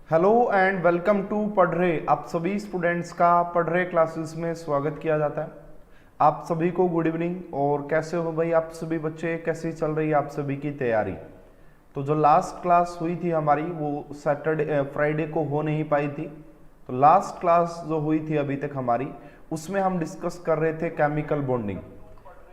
Hello and welcome to पढ़ रहे। आप सभी स्टूडेंट्स का पढ़ रहे क्लासेस में स्वागत किया जाता है। आप सभी को गुड इवनिंग। और कैसे हो भाई आप सभी बच्चे, कैसी चल रही है आप सभी की तैयारी? तो जो लास्ट क्लास हुई थी हमारी वो सैटरडे फ्राइडे को हो नहीं पाई थी। तो लास्ट क्लास जो हुई थी अभी तक हमारी, उसमें हम डिस्कस कर रहे थे chemical bonding.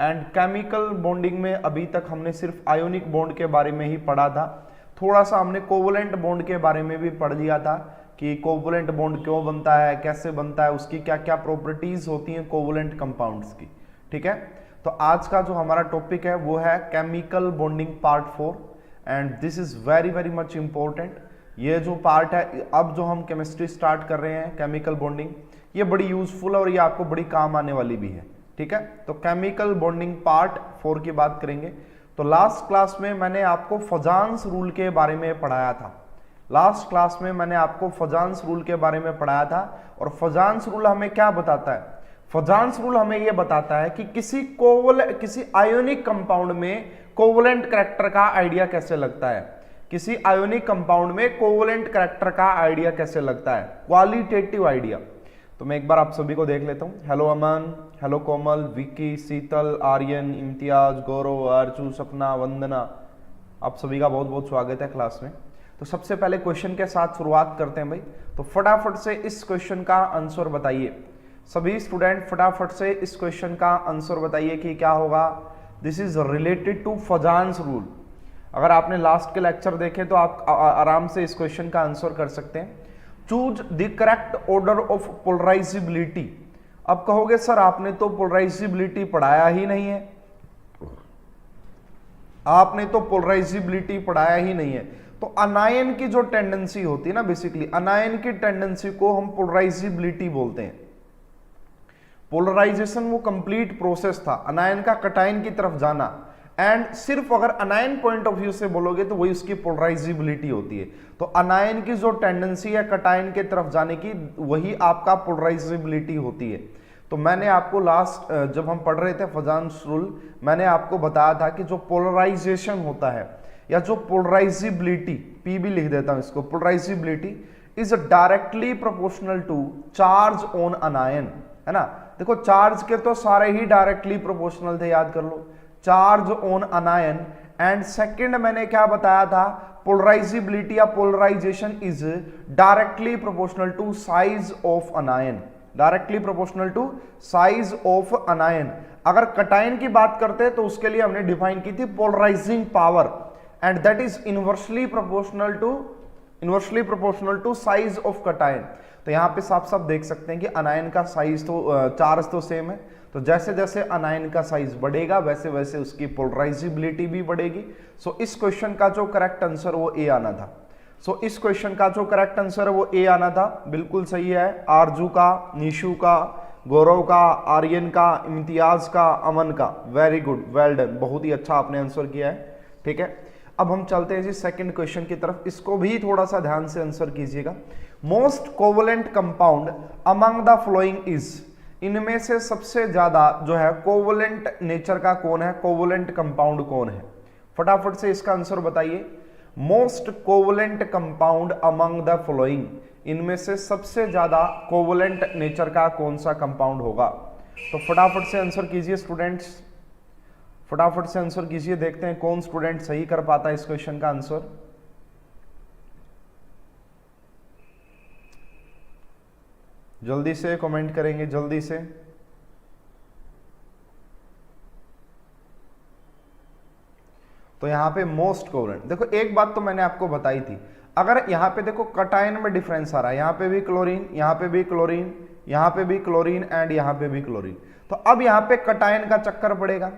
And chemical bonding में अभी तक हमने सिर्फ आयोनिक बॉन्ड के बारे में ही पढ़ा था। थोड़ा सा हमने कोवलेंट बॉन्ड के बारे में भी पढ़ लिया था कि कोवलेंट बॉन्ड क्यों बनता है, कैसे बनता है, उसकी क्या क्या प्रॉपर्टीज होती हैं कोवलेंट कंपाउंड्स की। ठीक है, तो आज का जो हमारा टॉपिक है वो है chemical bonding part 4 and this is very very much important. ये जो पार्ट है, अब जो हम केमिस्ट्री स्टार्ट कर रहे हैं केमिकल बॉन्डिंग, ये बड़ी यूजफुल है और ये आपको बड़ी काम आने वाली भी है। ठीक है, तो केमिकल बॉन्डिंग पार्ट 4 की बात करेंगे। तो लास्ट क्लास में मैंने आपको फजान्स रूल के बारे में पढ़ाया था। लास्ट क्लास में मैंने आपको फजान्स रूल के बारे में पढ़ाया था। और फजान्स रूल हमें क्या बताता है? फजान्स रूल हमें यह बताता है कि किसी आयोनिक कंपाउंड में कोवलेंट करैक्टर का आइडिया कैसे लगता है। किसी आयोनिक कंपाउंड में कोवलेंट करैक्टर का आइडिया कैसे लगता है, क्वालिटेटिव आइडिया। तो मैं एक बार आप सभी को देख लेता हूं। हेलो अमन, हेलो कोमल, विक्की, शीतल, आर्यन, इम्तियाज, गौरव, अर्चू, सपना, वंदना, आप सभी का बहुत बहुत स्वागत है क्लास में। तो सबसे पहले क्वेश्चन के साथ शुरुआत करते हैं भाई। तो फटाफट से इस क्वेश्चन का आंसर बताइए। सभी स्टूडेंट फटाफट से इस क्वेश्चन का आंसर बताइए कि क्या होगा। This is related to Fajans rule. अगर आपने लास्ट के लेक्चर देखे तो आप आराम से इस क्वेश्चन का आंसर कर सकते हैं। Choose the correct order of polarisability. अब कहोगे सर आपने तो पोलराइजिबिलिटी पढ़ाया ही नहीं है, आपने तो पोलराइजिबिलिटी पढ़ाया ही नहीं है। तो अनायन की जो टेंडेंसी होती है ना, बेसिकली अनायन की टेंडेंसी को हम पोलराइजिबिलिटी बोलते हैं। पोलराइजेशन वो कंप्लीट प्रोसेस था, अनायन का कटायन की तरफ जाना। एंड सिर्फ अगर अनायन पॉइंट ऑफ व्यू से बोलोगे तो वही उसकी पोलराइजिबिलिटी होती है। तो अनायन की जो टेंडेंसी है कटायन के तरफ जाने की, वही आपका पोलराइजिबिलिटी होती है। तो मैंने आपको लास्ट जब हम पढ़ रहे थे फजान्स रूल, मैंने आपको बताया था कि जो पोलराइजेशन होता है या जो पोलराइजिबिलिटी, पी भी लिख देता हूं इसको, polarizability is directly proportional to charge on anion, है ना। देखो चार्ज के तो सारे ही डायरेक्टली प्रोपोर्शनल थे, याद कर लो, charge on anion. And second मैंने क्या बताया था, पोलराइजिबिलिटी या polarisation is directly proportional to size of anion, directly proportional to size of anion. अगर कटायन की बात करते हैं तो उसके लिए हमने डिफाइन की थी polarizing power and that is inversely proportional to size of cation. तो यहां पे साफ साफ देख सकते हैं कि अनायन का साइज तो चार्ज तो सेम है, तो जैसे जैसे अनायन का साइज बढ़ेगा वैसे वैसे उसकी पोलराइजिबिलिटी भी बढ़ेगी। सो इस क्वेश्चन का जो करेक्ट आंसर वो ए आना था। इस क्वेश्चन का जो करेक्ट आंसर है वो ए आना था, बिल्कुल सही है। आरजू का, निशु का, गौरव का, आर्यन का, इम्तियाज का, अमन का, वेरी गुड, वेल डन, बहुत ही अच्छा आपने आंसर किया है। ठीक है, अब हम चलते हैं जी सेकंड क्वेश्चन की तरफ। इसको भी थोड़ा सा ध्यान से आंसर कीजिएगा। Most covalent compound among the following is, इनमें से सबसे ज्यादा जो है कोवलेंट नेचर का कौन है, कोवलेंट कंपाउंड कौन है? फटाफट से इसका आंसर बताइए। Most covalent compound among the flowing, इनमें से सबसे ज्यादा कोवलेंट नेचर का कौन सा कंपाउंड होगा? तो फटाफट से आंसर कीजिए स्टूडेंट्स, फटाफट से आंसर कीजिए। देखते हैं कौन स्टूडेंट सही कर पाता है इस क्वेश्चन का आंसर। जल्दी से कमेंट करेंगे, जल्दी से। तो यहां पे मोस्ट कोवलेंट, देखो एक बात तो मैंने आपको बताई थी, अगर यहां पे देखो कटायन में डिफरेंस आ रहा है, यहां पे भी क्लोरीन, यहां पे भी क्लोरीन, यहां पे भी क्लोरीन एंड यहां पे भी क्लोरीन, तो अब यहां पे कटायन का चक्कर पड़ेगा।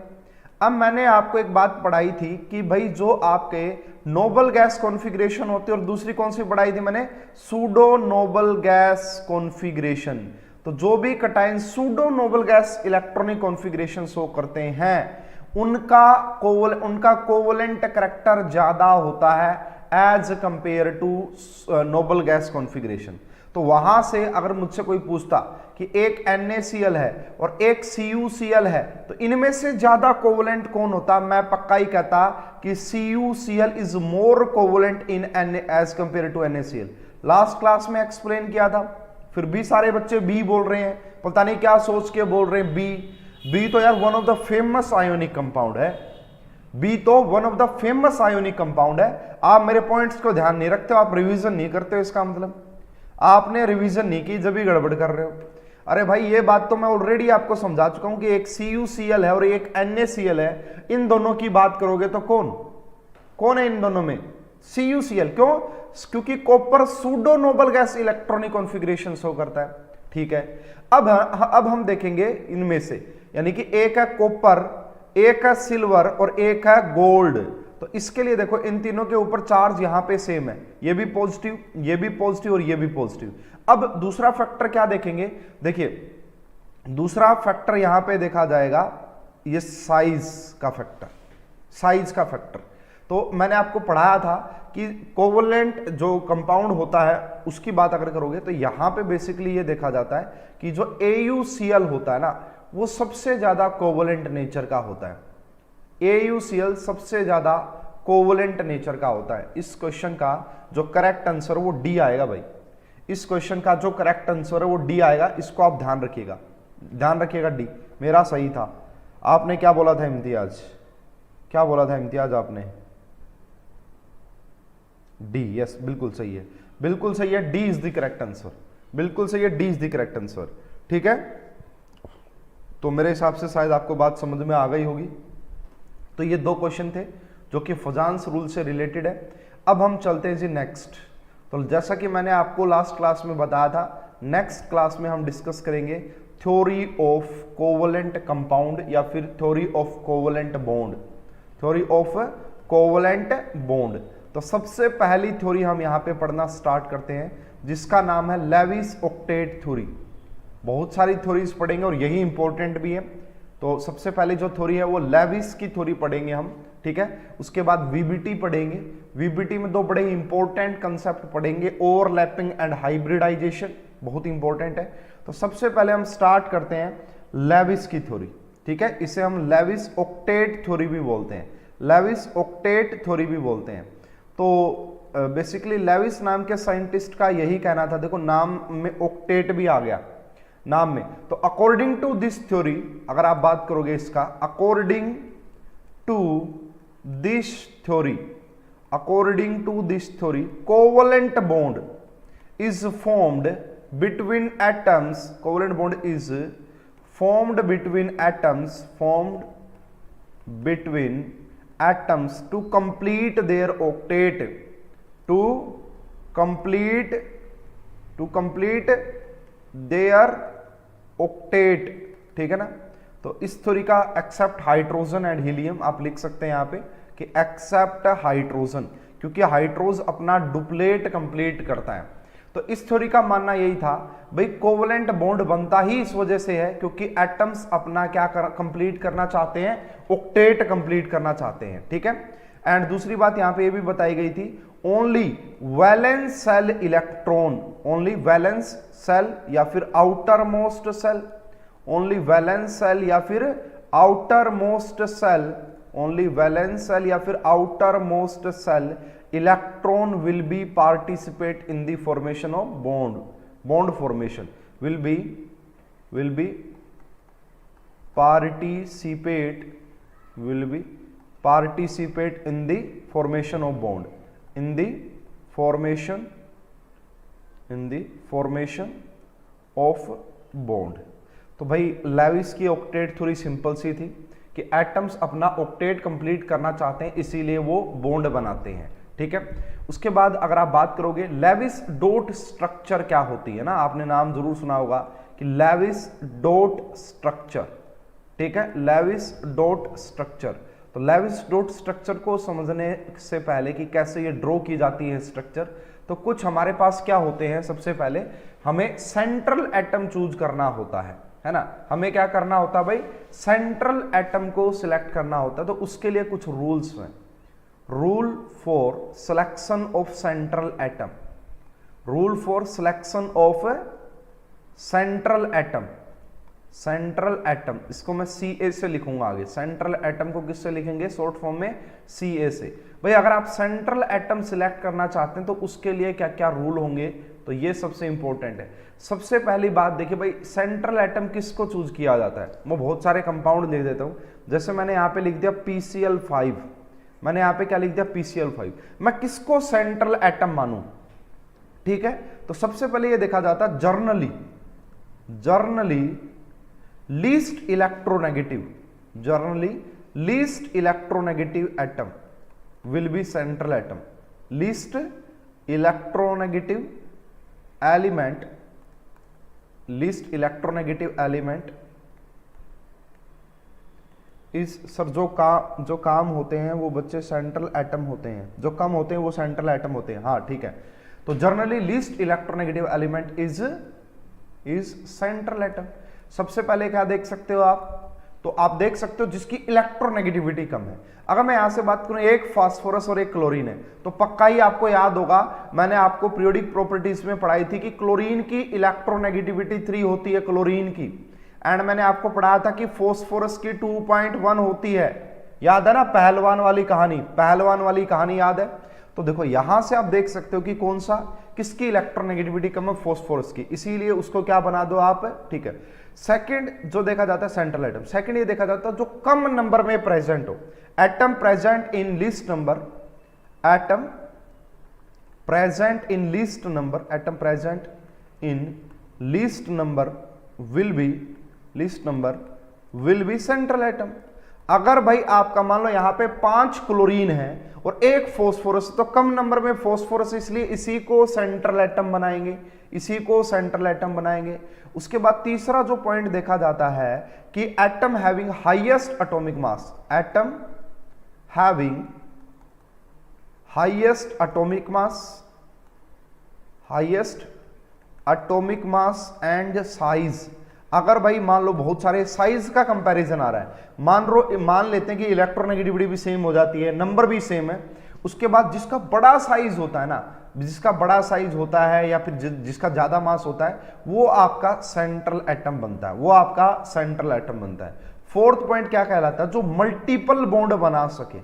अब मैंने आपको एक बात पढ़ाई थी कि भाई जो आपके नोबल गैस कॉन्फ़िगरेशन होती है, और दूसरी कौन सी पढ़ाई थी मैंने, सूडो नोबल गैस कॉन्फ़िगरेशन। तो जो भी cation pseudo noble gas electronic configuration show करते हैं उनका कोवलेंट करैक्टर ज्यादा होता है as compared to noble gas configuration. तो वहां से अगर मुझसे कोई पूछता कि एक NaCl है और एक CuCl है तो इनमें से ज्यादा कोवलेंट कौन होता, मैं पक्का ही कहता कि CuCl is more covalent in as compared to NaCl। Last class में एक्सप्लेन किया था, फिर भी सारे बच्चे बी बोल रहे हैं, पता नहीं क्या सोच के बोल रहे हैं बी तो यार one of the famous ionic compound है, बी तो one of the famous ionic compound है। आप मेरे पॉइंट्स को ध्यान नहीं रखते हो, आप रिवीजन नहीं करते हो, इसका मतलब आपने रिवीजन नहीं की जब भी गड़बड़ कर रहे हो। अरे भाई ये बात तो मैं ऑलरेडी आपको समझा चुका हूं कि एक CuCl है और एक NaCl है, इन दोनों की बात करोगे तो कौन है इन दोनों में? CuCl। क्यों? क्योंकि copper pseudo noble gas electronic configuration show करता है। ठीक है, अब हम देखेंगे इनमें से, यानी कि एक है कॉपर, एक है सिल्वर और एक है गोल्ड। तो इसके लिए देखो इन तीनों के ऊपर चार्ज यहां पे सेम है, ये भी पॉजिटिव, ये भी पॉजिटिव और ये भी पॉजिटिव। अब दूसरा फैक्टर क्या देखेंगे, देखिए दूसरा फैक्टर यहां पे देखा जाएगा, ये साइज का फैक्टर। तो मैंने आपको पढ़ाया था कि कोवलेंट जो कंपाउंड होता है उसकी बात अगर करोगे तो यहां पे बेसिकली ये देखा जाता है कि जो AuCl होता है ना वो सबसे ज्यादा कोवलेंट नेचर का होता है। AuCl सबसे ज्यादा कोवलेंट नेचर का होता है। इस क्वेश्चन का जो करेक्ट आंसर वो डी आएगा भाई, इस क्वेश्चन का जो करेक्ट आंसर है वो डी आएगा, इसको आप ध्यान रखिएगा डी मेरा सही था। आपने क्या बोला था इम्तियाज, आपने डी, यस बिल्कुल सही है, D is the correct answer, बिल्कुल सही है, D is the correct answer. ठीक है, तो मेरे हिसाब से शायद आपको बात समझ में आ गई होगी। तो ये दो क्वेश्चन थे जो कि फजान्स रूल से रिलेटेड है। अब हम चलते हैं जी नेक्स्ट। तो जैसा कि मैंने आपको लास्ट क्लास में बताया था, नेक्स्ट क्लास में हम डिस्कस करेंगे थ्योरी ऑफ कोवलेंट कंपाउंड या फिर थ्योरी ऑफ कोवलेंट बॉन्ड। तो सबसे पहली थ्योरी हम यहाँ पे पढ़ना स्टार्ट करते हैं जिसका नाम है लेविस ऑक्टेट थ्योरी। बहुत सारी थ्योरीज पढ़ेंगे और यही इंपॉर्टेंट भी है। तो सबसे पहले जो थ्योरी है वो लेविस की थ्योरी पढ़ेंगे हम, ठीक है। उसके बाद VBT पढ़ेंगे, VBT में दो बड़े इंपॉर्टेंट कंसेप्ट पढ़ेंगे, ओवरलैपिंग एंड हाइब्रिडाइजेशन, बहुत इंपॉर्टेंट है। तो सबसे पहले हम स्टार्ट करते हैं लेविस की थ्योरी, ठीक है। इसे हम लेविस ऑक्टेट थ्योरी भी बोलते हैं, तो बेसिकली लेविस नाम के साइंटिस्ट का यही कहना था, देखो नाम में ऑक्टेट भी आ गया नाम में। तो अकॉर्डिंग टू दिस थ्योरी, अगर आप बात करोगे इसका, according to this theory covalent bond is formed between atoms, covalent bond is formed between atoms to complete their octet, ठीक है ना। तो इस थ्योरी का एक्सेप्ट हाइड्रोजन एंड हीलियम आप लिख सकते हैं यहाँ पे कि एक्सेप्ट हाइड्रोजन, क्योंकि हाइड्रोज अपना डुप्लेट कंप्लीट करता है। तो इस थ्योरी का मानना यही था भाई कोवलेंट बॉन्ड बनता ही इस वजह से है क्योंकि एटम्स अपना क्या कंप्लीट करना चाहते हैं, ऑक्टेट कंप्लीट करना चाहते हैं, ठीक है। एंड दूसरी बात यहां पे ये भी बताई गई थी, only valence shell electron, only valence shell या फिर outermost shell, only valence shell या फिर outermost shell, only valence shell या फिर outermost shell electron will be participate in the formation of bond formation will be participate in the formation of bond, in the formation of bond। तो भाई Levi's की octet theory simple सी थी कि atoms अपना octet complete करना चाहते हैं, इसीलिए वो बॉन्ड बनाते हैं, ठीक है। उसके बाद अगर आप बात करोगे लेविस डॉट स्ट्रक्चर क्या होती है ना, आपने नाम जरूर सुना होगा कि लेविस डॉट स्ट्रक्चर, ठीक है, लेविस डॉट स्ट्रक्चर। तो लेविस डॉट स्ट्रक्चर को समझने से पहले कि कैसे ये ड्रॉ की जाती है स्ट्रक्चर, तो कुछ हमारे पास क्या होते हैं, सबसे पहले हमें सेंट्रल एटम चूज करना होता है ना। हमें क्या करना होता है भाई, सेंट्रल एटम को सिलेक्ट करना होता है। तो उसके लिए कुछ रूल्स हैं, rule for selection of central atom, rule for selection of central atom, central atom, इसको मैं CA से लिखूंगा आगे। सेंट्रल एटम को किससे लिखेंगे? शॉर्ट फॉर्म में CA से। भाई अगर आप सेंट्रल एटम सिलेक्ट करना चाहते हैं तो उसके लिए क्या क्या रूल होंगे, तो ये सबसे इंपॉर्टेंट है। सबसे पहली बात देखिए भाई, सेंट्रल एटम किसको चूज किया जाता है? मैं बहुत सारे कंपाउंड लिख देता हूं, जैसे मैंने यहां पे लिख दिया PCl5, मैंने यहां पे क्या लिख दिया? PCl5। मैं किसको सेंट्रल एटम मानूं? ठीक है, तो सबसे पहले ये देखा जाता है generally least electronegative, generally least electronegative atom will be central atom, least electronegative element, least electronegative element इस सर जो काम होते हैं वो बच्चे सेंट्रल एटम होते हैं, जो कम होते हैं वो सेंट्रल एटम होते हैं। हाँ ठीक है, तो generally least electronegative element is central atom. सबसे पहले क्या देख सकते हो आप? तो आप देख सकते हो जिसकी इलेक्ट्रोनेगेटिविटी कम है। अगर मैं यहां से बात करूं, एक फास्फोरस और एक क्लोरीन है, तो पक्का ही आपको याद होगा, मैंने आपको पीरियोडिक प्रॉपर्टीज में पढ़ाई थी कि क्लोरीन की इलेक्ट्रोनेगेटिविटी 3 होती है, क्लोरीन की। एंड मैंने आपको पढ़ाया था कि फास्फोरस की 2.1 होती है, याद है ना? पहलवान वाली कहानी याद है? तो देखो यहां से आप देख सकते हो कि कौन सा, किसकी इलेक्ट्रोनेगेटिविटी कम है? फास्फोरस की, इसीलिए उसको क्या बना दो आप, ठीक है। सेकंड जो देखा जाता है सेंट्रल एटम, सेकंड ये देखा जाता है जो कम नंबर में प्रेजेंट हो, atom present in least number, atom present in least number, atom present in least number will be central atom. अगर भाई आपका मान लो यहां पे 5 क्लोरीन है और 1 फास्फोरस, तो कम नंबर में फास्फोरस, इसलिए इसी को सेंट्रल एटम बनाएंगे, इसी को सेंट्रल एटम बनाएंगे। उसके बाद तीसरा जो पॉइंट देखा जाता है कि atom having highest atomic mass, atom having highest atomic mass and size. अगर भाई मान लो बहुत सारे साइज का कंपैरिजन आ रहा है, मान लेते हैं कि इलेक्ट्रोनेगेटिविटी भी सेम हो जाती है, नंबर भी सेम है, उसके बाद जिसका बड़ा साइज होता है ना, जिसका बड़ा साइज होता है या फिर जिसका ज्यादा मास होता है, वो आपका सेंट्रल एटम बनता है, वो आपका सेंट्रल एटम बनता है। फोर्थ पॉइंट क्या कहलाता है? जो मल्टीपल बॉन्ड बना सके,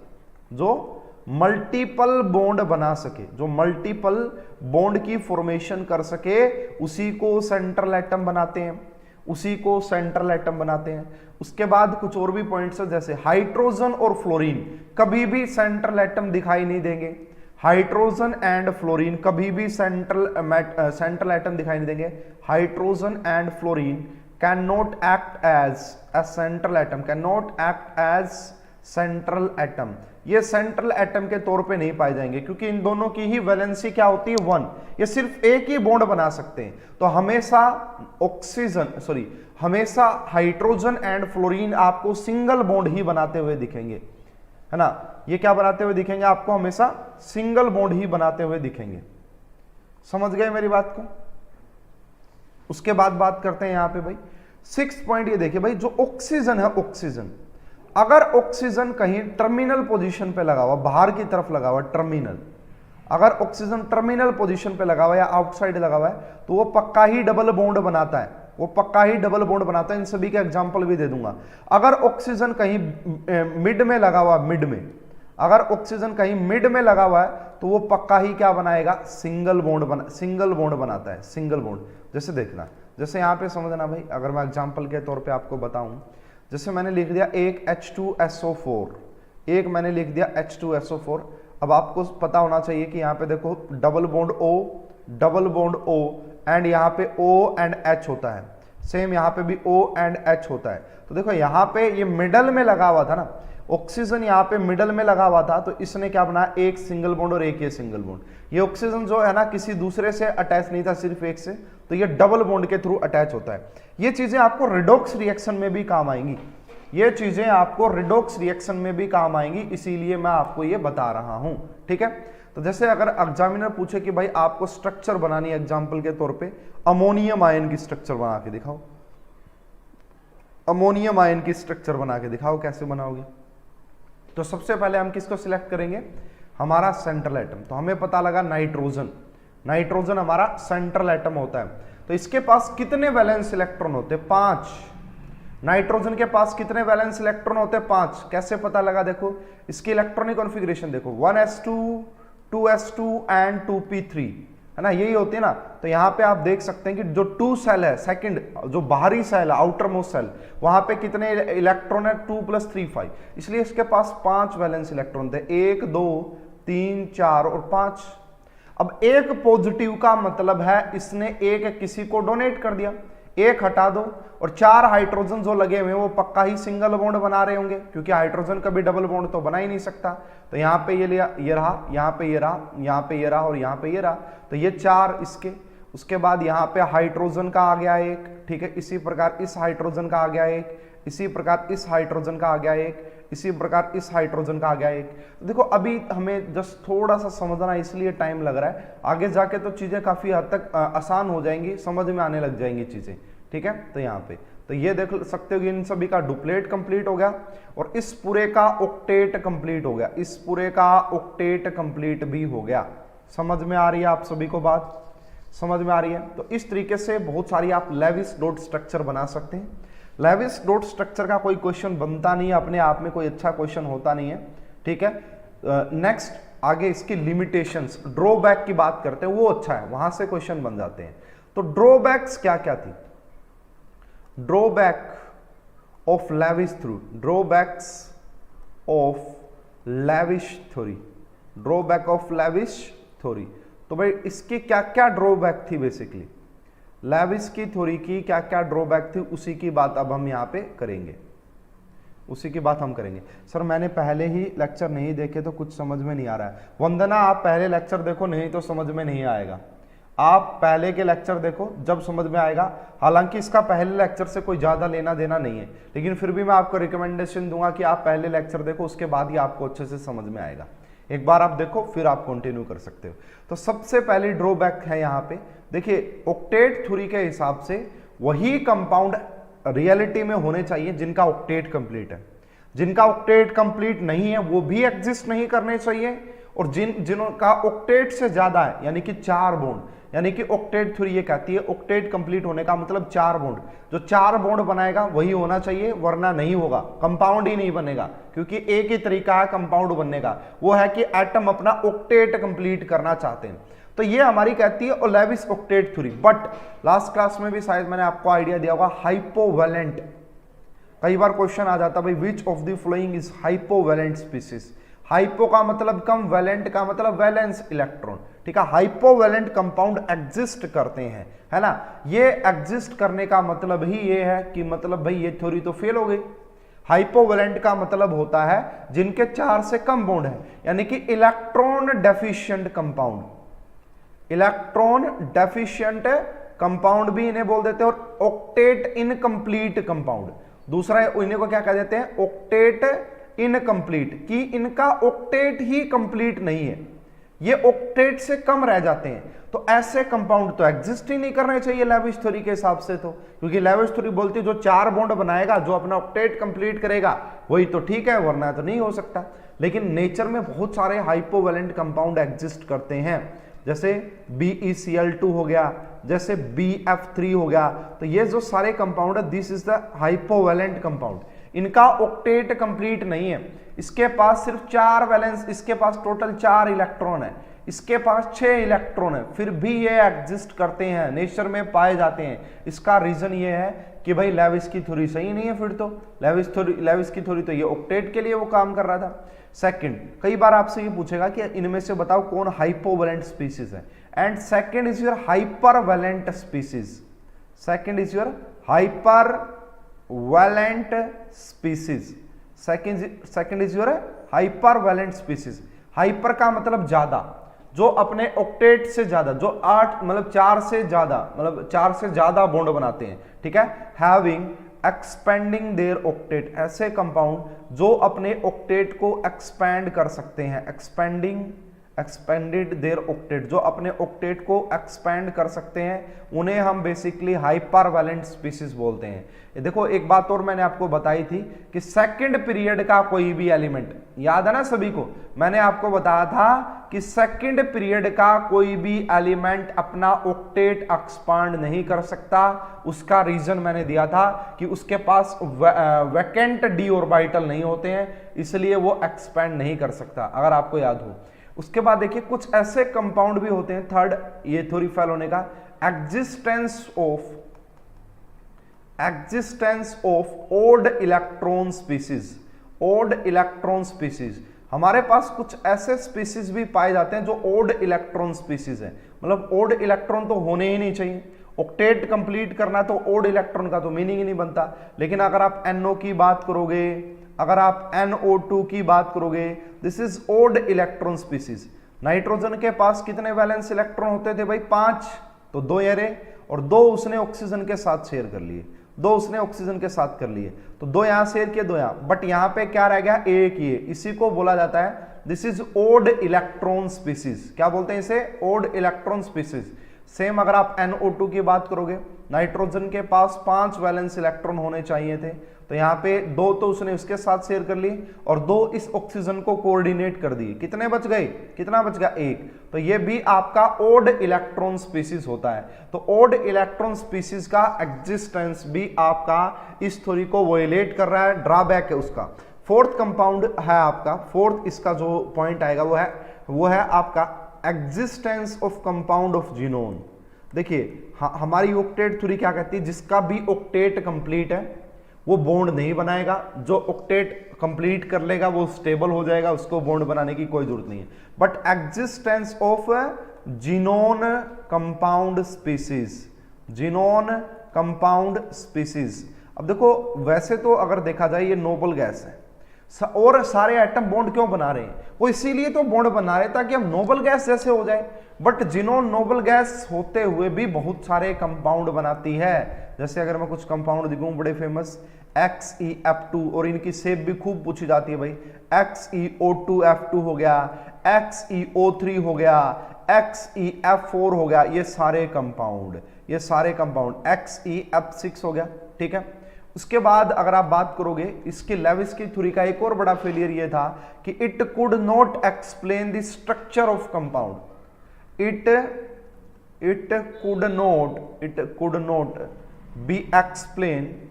जो मल्टीपल बॉन्ड बना सके, जो मल्टीपल बॉन्ड की फॉर्मेशन कर सके, उसी को सेंट्रल एटम बनाते हैं, उसी को सेंट्रल एटम बनाते हैं। उसके बाद कुछ और भी पॉइंट्स है, जैसे हाइड्रोजन और फ्लोरीन कभी भी सेंट्रल एटम दिखाई नहीं देंगे, हाइड्रोजन एंड फ्लोरीन कभी भी सेंट्रल एटम दिखाई नहीं देंगे। Hydrogen and fluorine cannot act as a central atom, cannot act as central atom, ये सेंट्रल एटम के तौर पे नहीं पाए जाएंगे, क्योंकि इन दोनों की ही वैलेंसी क्या होती है? 1, ये सिर्फ एक ही बॉन्ड बना सकते हैं। तो हमेशा हाइड्रोजन एंड फ्लोरीन आपको सिंगल बॉन्ड ही बनाते हुए दिखेंगे, है ना? ये क्या बनाते हुए दिखेंगे? आपको हमेशा सिंगल बॉन्ड ही बनाते हुए दिखेंगे। समझ गए मेरी बात को? उसके बाद बात करते हैं यहां पे भाई 6th पॉइंट, ये देखिए भाई, जो ऑक्सीजन है, ऑक्सीजन, अगर ऑक्सीजन कहीं टर्मिनल पोजीशन पे लगा हुआ, बाहर की तरफ लगा हुआ, टर्मिनल, अगर ऑक्सीजन टर्मिनल पोजीशन पे लगा हुआ या आउटसाइड लगा हुआ है, तो वो पक्का ही डबल बॉन्ड बनाता है, वो पक्का ही डबल बॉन्ड बनाता है। इन सभी के एग्जांपल भी दे दूंगा। अगर ऑक्सीजन कहीं मिड में लगा हुआ, मिड में, अगर ऑक्सीजन कहीं मिड में लगा हुआ है, तो वो पक्का ही क्या बनाएगा? सिंगल बॉन्ड बनाता है, सिंगल बॉन्ड। जैसे देखना, जैसे यहां पे समझना भाई, अगर मैं एग्जांपल के तौर पे आपको बताऊं, जैसे मैंने लिख दिया एक H2SO4, एक मैंने लिख दिया H2SO4। अब आपको पता होना चाहिए कि यहाँ पे देखो डबल बॉन्ड O एंड यहाँ पे O एंड H होता है, सेम यहाँ पे भी O एंड H होता है। तो देखो यहाँ पे ये मिडल में लगा हुआ था ना, ऑक्सीजन यहाँ पे मिडल में लगा हुआ था, तो इसने क्या बनाया? एक सिंगल बॉन्ड और एक ये सिंगल बॉन्ड। ये ऑक्सीजन जो है ना, किसी दूसरे से अटैच नहीं था, सिर्फ एक से, तो ये डबल बॉन्ड के थ्रू अटैच होता है। ये चीजें आपको रिडॉक्स रिएक्शन में भी काम आएंगी, ये चीजें आपको रिडॉक्स रिएक्शन में भी काम आएंगी, इसीलिए मैं आपको ये बता रहा हूं, ठीक है। तो जैसे अगर एग्जामिनर पूछे कि भाई आपको स्ट्रक्चर बनानी है, एग्जांपल के तौर पे अमोनियम आयन की स्ट्रक्चर बना के दिखाओ, अमोनियम आयन की स्ट्रक्चर बना के दिखाओ, कैसे बनाओगे? तो सबसे पहले हम किसको सिलेक्ट करेंगे? हमारा सेंट्रल एटम। तो हमें पता लगा नाइट्रोजन, नाइट्रोजन हमारा सेंट्रल एटम होता है। तो इसके पास कितने वैलेंस इलेक्ट्रॉन होते हैं? 5। नाइट्रोजन के पास कितने वैलेंस इलेक्ट्रॉन होते हैं? 5। कैसे पता लगा? देखो इसकी इलेक्ट्रॉनिक कॉन्फ़िगरेशन देखो, 1s2 2s2 एंड 2p3, है ना, यही होती है ना। तो यहां पे आप देख सकते हैं कि जो 2 सेल है, सेकंड जो बाहरी सेल है, आउटर मोस्ट सेल, वहां पे कितने इलेक्ट्रॉन है? 2 + 3 5। इसलिए इसके पास 5 वैलेंस इलेक्ट्रॉन थे, 1 2 3 4 और 5। अब एक पॉजिटिव का मतलब है इसने एक किसी को डोनेट कर दिया, एक हटा दो, और 4 हाइड्रोजन जो लगे हुए वो पक्का ही सिंगल बॉन्ड बना रहे होंगे, क्योंकि हाइड्रोजन कभी डबल बॉन्ड तो बना ही नहीं सकता। तो यहाँ पे ये लिया, ये रहा, यहाँ पे ये रहा, यहाँ पे ये रहा और यहाँ पे ये रहा। तो ये 4 इसके, उसके बाद यहाँ पे हाइड्रोजन का आ गया एक, ठीक है, इसी प्रकार इस हाइड्रोजन का आ गया एक, इसी प्रकार इस हाइड्रोजन का आ गया एक, इसी प्रकार इस हाइड्रोजन का आ गया एक। तो देखो अभी हमें जस्ट थोड़ा सा समझना इसलिए टाइम लग रहा है, आगे जाके तो चीजें काफी हद तक आसान हो जाएंगी, समझ में आने लग जाएंगी चीजें, ठीक है। तो यहाँ पे तो ये देख सकते हो कि इन सभी का डुप्लेट कंप्लीट हो गया और इस पूरे का ऑक्टेट कंप्लीट हो गया, इस पूरे का ऑक्टेट कंप्लीट भी हो गया। समझ में आ रही है आप सभी को बात? समझ में आ रही है? तो इस तरीके से बहुत सारी आप लेविस डॉट स्ट्रक्चर बना सकते हैं। लेविस डॉट स्ट्रक्चर का कोई क्वेश्चन बनता नहीं है, अपने आप में कोई अच्छा क्वेश्चन होता नहीं है, ठीक है। नेक्स्ट आगे इसकी लिमिटेशंस, ड्रॉबैक की बात करते हैं, वो अच्छा है, वहां से क्वेश्चन बन जाते हैं। तो ड्रॉबैक्स क्या क्या थी? Drawback of Lewis theory, drawbacks of Lewis theory, drawback of Lewis theory. तो भाई इसकी क्या क्या ड्रॉबैक थी? बेसिकली लेविस की थ्योरी की क्या क्या ड्रॉबैक थी, उसी की बात अब हम यहां पे करेंगे, उसी की बात हम करेंगे। सर मैंने पहले ही लेक्चर नहीं देखे तो कुछ समझ में नहीं आ रहा है। वंदना आप पहले लेक्चर देखो, नहीं तो समझ में नहीं आएगा। आप पहले के लेक्चर देखो, जब समझ में आएगा। हालांकि इसका पहले लेक्चर से कोई ज्यादा लेना देना नहीं है, लेकिन फिर भी मैं आपको रिकमेंडेशन दूंगा कि आप पहले लेक्चर देखो, उसके बाद ही आपको अच्छे से समझ में आएगा। एक बार आप देखो फिर आप कंटिन्यू कर सकते हो। तो सबसे पहली ड्रॉबैक है यहाँ पे, देखिए ऑक्टेट थ्योरी के हिसाब से वही कंपाउंड रियलिटी में होने चाहिए जिनका ऑक्टेट कंप्लीट है। जिनका ऑक्टेट कंप्लीट नहीं है वो भी एग्जिस्ट नहीं करने चाहिए, और जिनका ऑक्टेट से ज्यादा है, यानी कि 4 बॉन्ड, यानी कि ऑक्टेट थ्योरी ये कहती है ऑक्टेट कंप्लीट होने का मतलब 4 बॉन्ड, जो 4 बॉन्ड बनाएगा वही होना चाहिए, वरना नहीं होगा, कंपाउंड ही नहीं बनेगा। क्योंकि एक ही तरीका है कंपाउंड बनने का, वो है कि एटम अपना ऑक्टेट कंप्लीट करना चाहते हैं। तो ये हमारी कहती है Lewis octet theory. But last class में भी शायद मैंने आपको आइडिया दिया होगा, हाइपोवैलेंट, कई बार क्वेश्चन आ जाता है भाई which of the following is hypovalent species. Hypo का मतलब कम, वैलेंट का मतलब वैलेंस इलेक्ट्रॉन, ठीक है। हाइपोवैलेंट कंपाउंड एग्जिस्ट करते हैं, है ना। ये एग्जिस्ट करने का मतलब ही ये है कि मतलब भाई ये थ्योरी तो फेल हो गई। हाइपोवैलेंट का मतलब होता है जिनके 4 से कम बॉन्ड है, यानी कि electron deficient compound, electron deficient compound भी इन्हें बोल देते हैं, और ऑक्टेट इनकम्प्लीट कंपाउंड दूसरा है, इन्हें को क्या कह देते हैं? ऑक्टेट इनकम्प्लीट, कि इनका ऑक्टेट ही कंप्लीट नहीं है, ये ऑक्टेट से कम रह जाते हैं। तो ऐसे कंपाउंड तो एग्जिस्ट ही नहीं करने चाहिए लेविस थ्योरी के हिसाब से, तो क्योंकि लेविस थ्योरी बोलती है जो 4 बॉन्ड बनाएगा, जो अपना ऑक्टेट कंप्लीट करेगा वही तो ठीक है, वरना तो नहीं हो सकता। लेकिन नेचर में बहुत सारे हाइपोवैलेंट कंपाउंड एग्जिस्ट करते हैं, जैसे BeCl2 हो गया, जैसे BF3 हो गया। तो ये जो सारे कंपाउंड है, दिस इज द हाइपोवैलेंट कंपाउंड, इनका ऑक्टेट कंप्लीट नहीं है, इसके पास सिर्फ 4 वैलेंस, इसके पास टोटल 4 इलेक्ट्रॉन है, इसके पास 6 इलेक्ट्रॉन है, फिर भी ये एग्जिस्ट करते हैं, नेचर में पाए जाते हैं। इसका रीजन ये है कि भाई लेविस की थ्योरी सही नहीं है, फिर तो लेविस की थ्योरी तो ये ऑक्टेट के लिए वो काम कर रहा था। सेकंड, कई बार आपसे ये पूछेगा कि इनमें से बताओ कौन हाइपोवैलेंट स्पीसीज है, and second is your hypervalent species, second is your hypervalent species, second is your hypervalent species. Hyper का मतलब ज्यादा, जो अपने ऑक्टेट से ज्यादा, जो 8 मतलब 4 से ज्यादा, मतलब 4 से ज्यादा बॉन्ड बनाते हैं, ठीक है। हैविंग एक्सपेंडिंग देयर ऑक्टेट, ऐसे कंपाउंड जो अपने ऑक्टेट को एक्सपैंड कर सकते हैं, एक्सपेंडेड देयर ऑक्टेट, जो अपने ऑक्टेट को एक्सपेंड कर सकते हैं उन्हें हम बेसिकली हाइपर वैलेंट स्पीसीज बोलते हैं। ये देखो एक बात और मैंने आपको बताई थी कि सेकंड पीरियड का कोई भी एलिमेंट, याद है ना सभी को, मैंने आपको बताया था कि सेकंड पीरियड का कोई भी एलिमेंट अपना ऑक्टेट एक्सपांड नहीं कर सकता। उसका रीजन मैंने दिया था कि उसके पास वैकेंट डी ऑर्बिटल नहीं होते हैं, इसलिए वो एक्सपेंड नहीं कर सकता, अगर आपको याद हो। उसके बाद देखिए कुछ ऐसे कंपाउंड भी होते हैं, थर्ड ये थ्योरी फेल होने का, existence of odd electron species. Odd electron species, हमारे पास कुछ ऐसे स्पीसीज भी पाए जाते हैं जो ओड इलेक्ट्रॉन स्पीसीज है, मतलब ओड इलेक्ट्रॉन तो होने ही नहीं चाहिए, ऑक्टेट कंप्लीट करना तो ओड इलेक्ट्रॉन का तो मीनिंग ही नहीं बनता। लेकिन अगर आप NO की बात करोगे, अगर आप NO2 की बात करोगे, this is odd electron species. Nitrogen के पास कितने वैलेंस इलेक्ट्रॉन होते थे भाई? 5, तो 2 एरे, और 2 उसने ऑक्सीजन के साथ शेयर कर लिए, 2 उसने ऑक्सीजन के साथ कर लिए, तो 2 यहां शेयर किए, 2 यहां, बट यहां पे क्या रह गया? एक ये, इसी को बोला जाता है this is odd electron species. क्या बोलते हैं इसे? Odd electron species. सेम अगर आप NO2 की बात करोगे, नाइट्रोजन के पास 5 वैलेंस इलेक्ट्रॉन होने चाहिए थे, तो यहाँ पे 2 तो उसने उसके साथ शेयर कर ली और 2 इस ऑक्सीजन को कोऑर्डिनेट कर दिए। कितने बच गए? कितना बच गया? 1। तो ये भी आपका ओड इलेक्ट्रॉन स्पीसीज होता है। तो ओड इलेक्ट्रॉन स्पीसीज का एग्जिस्टेंस भी आपका इस थ्योरी को वायलेट कर रहा है, ड्रॉबैक है उसका। फोर्थ कंपाउंड है आपका, फोर्थ इसका जो पॉइंट आएगा वो है आपका existence of compound of xenon. देखिए हमारी ऑक्टेट थ्योरी क्या कहती है? जिसका भी ऑक्टेट कंप्लीट है वो बॉन्ड नहीं बनाएगा, जो ऑक्टेट कंप्लीट कर लेगा वो स्टेबल हो जाएगा, उसको बॉन्ड बनाने की कोई जरूरत नहीं है। But existence of xenon compound species, xenon compound species. अब देखो वैसे तो अगर देखा जाए ये नोबल गैस है, और सारे एटम बॉन्ड क्यों बना रहे हैं? वो इसीलिए तो बॉन्ड बना रहे हैं ताकि हम नोबल गैस जैसे हो जाए। बट जीनोन नोबल गैस होते हुए भी बहुत सारे कंपाउंड बनाती है। जैसे अगर मैं कुछ कंपाउंड दिखाऊं बड़े फेमस, XeF2, और इनकी शेप भी खूब पूछी जाती है भाई, XeO2F2 हो गया, XeO3 हो गया, XeF4 हो गया, ये सारे कंपाउंड XeF6 हो गया, ठीक है। उसके बाद अगर आप बात करोगे इसकी लेविस्की थ्योरी का एक और बड़ा फेलियर ये था कि it could not explain the structure of compound. It could not be explain,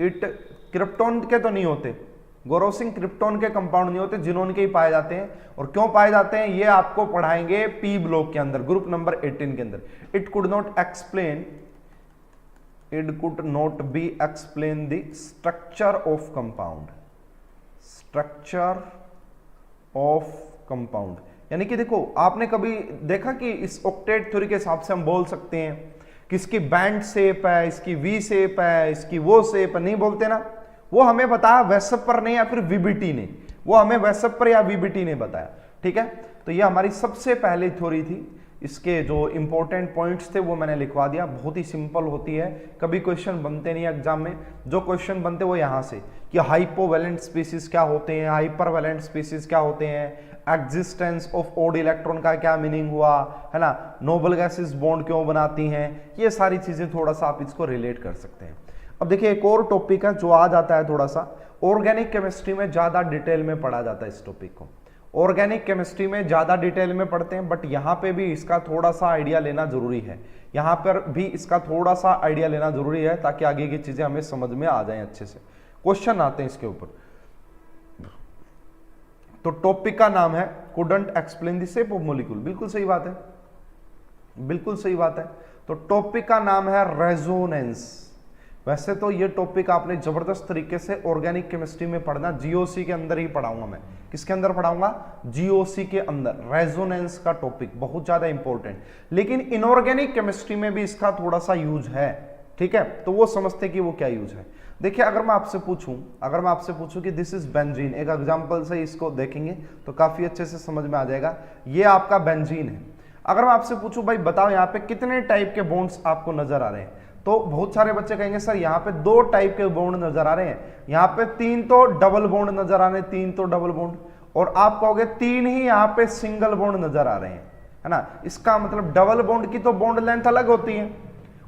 it krypton के तो नहीं होते, गौरव सिंह, क्रिप्टॉन के कंपाउंड नहीं होते, जिनोन के ही पाए जाते हैं। और क्यों पाए जाते हैं ये आपको पढ़ाएंगे पी ब्लॉक के अंदर, ग्रुप नंबर 18 के अंदर। It could not explain, it could not be explain the structure of compound, यानी कि देखो आपने कभी देखा कि इस ऑक्टेट थ्योरी के हिसाब से हम बोल सकते हैं कि इसकी बैंड शेप है, इसकी वी शेप है, इसकी वो शेप है, नहीं बोलते ना। वो हमें बताया वेसपर ने या फिर वीबीटी ने, वो हमें वेसपर या वीबीटी ने बताया, ठीक है। तो ये हमारी सबसे पहली थ्योरी थी। इसके जो इंपॉर्टेंट पॉइंट्स थे वो मैंने लिखवा दिया, बहुत ही सिंपल होती है, कभी क्वेश्चन बनते नहीं एग्जाम में। जो क्वेश्चन बनते वो यहाँ से कि हाइपोवैलेंट स्पीसीज क्या होते हैं, हाइपरवैलेंट स्पीसीज क्या होते हैं, एग्जिस्टेंस ऑफ ओड इलेक्ट्रॉन का क्या मीनिंग हुआ, है ना, नोबल गैसेस बॉन्ड क्यों बनाती हैं, ये सारी चीजें थोड़ा सा आप इसको रिलेट कर सकते हैं। अब देखिए एक और टॉपिक है जो आ जाता है थोड़ा सा, ऑर्गेनिक केमिस्ट्री में ज्यादा डिटेल में पढ़ा जाता है इस टॉपिक को। ऑर्गेनिक केमिस्ट्री में ज्यादा डिटेल में पढ़ते हैं, बट यहाँ पे भी इसका थोड़ा सा आइडिया लेना जरूरी है, यहाँ पर भी इसका थोड़ा सा आइडिया लेना जरूरी है ताकि आगे की चीजें हमें समझ में आ जाएं अच्छे से। क्वेश्चन आते हैं इसके ऊपर। तो टॉपिक का नाम है couldn't explain the shape of molecule, बिल्कुल सही बात है, बिल्कुल सही बात है। तो टॉपिक का नाम है रेजोनेंस। वैसे तो ये टॉपिक आपने जबरदस्त तरीके से ऑर्गेनिक केमिस्ट्री में पढ़ना, जीओसी के अंदर ही पढ़ाऊंगा मैं। किसके अंदर पढ़ाऊंगा? जीओसी के अंदर। रेजोनेंस का टॉपिक बहुत ज्यादा इंपॉर्टेंट, लेकिन इनऑर्गेनिक केमिस्ट्री में भी इसका थोड़ा सा यूज है, ठीक है। तो वो समझते कि वो क्या यूज है। देखिए अगर मैं आपसे पूछूं कि दिस इज बेंजीन, एक एग्जांपल से इसको देखेंगे तो काफी अच्छे से समझ में आ जाएगा। ये आपका बेंजीन है। अगर मैं आपसे पूछूं भाई बताओ यहाँ पे कितने टाइप के बॉन्ड्स आपको नजर आ रहे हैं, तो बहुत सारे बच्चे कहेंगे सर यहाँ पे 2 टाइप के बॉन्ड नजर आ रहे हैं, यहाँ पे 3 तो डबल बॉन्ड नजर आ रहे हैं, 3 तो डबल बॉन्ड, और आप कहोगे 3 ही यहाँ पे सिंगल बॉन्ड नजर आ रहे हैं, है ना। इसका मतलब डबल बॉन्ड की तो बॉन्ड लेंथ अलग होती है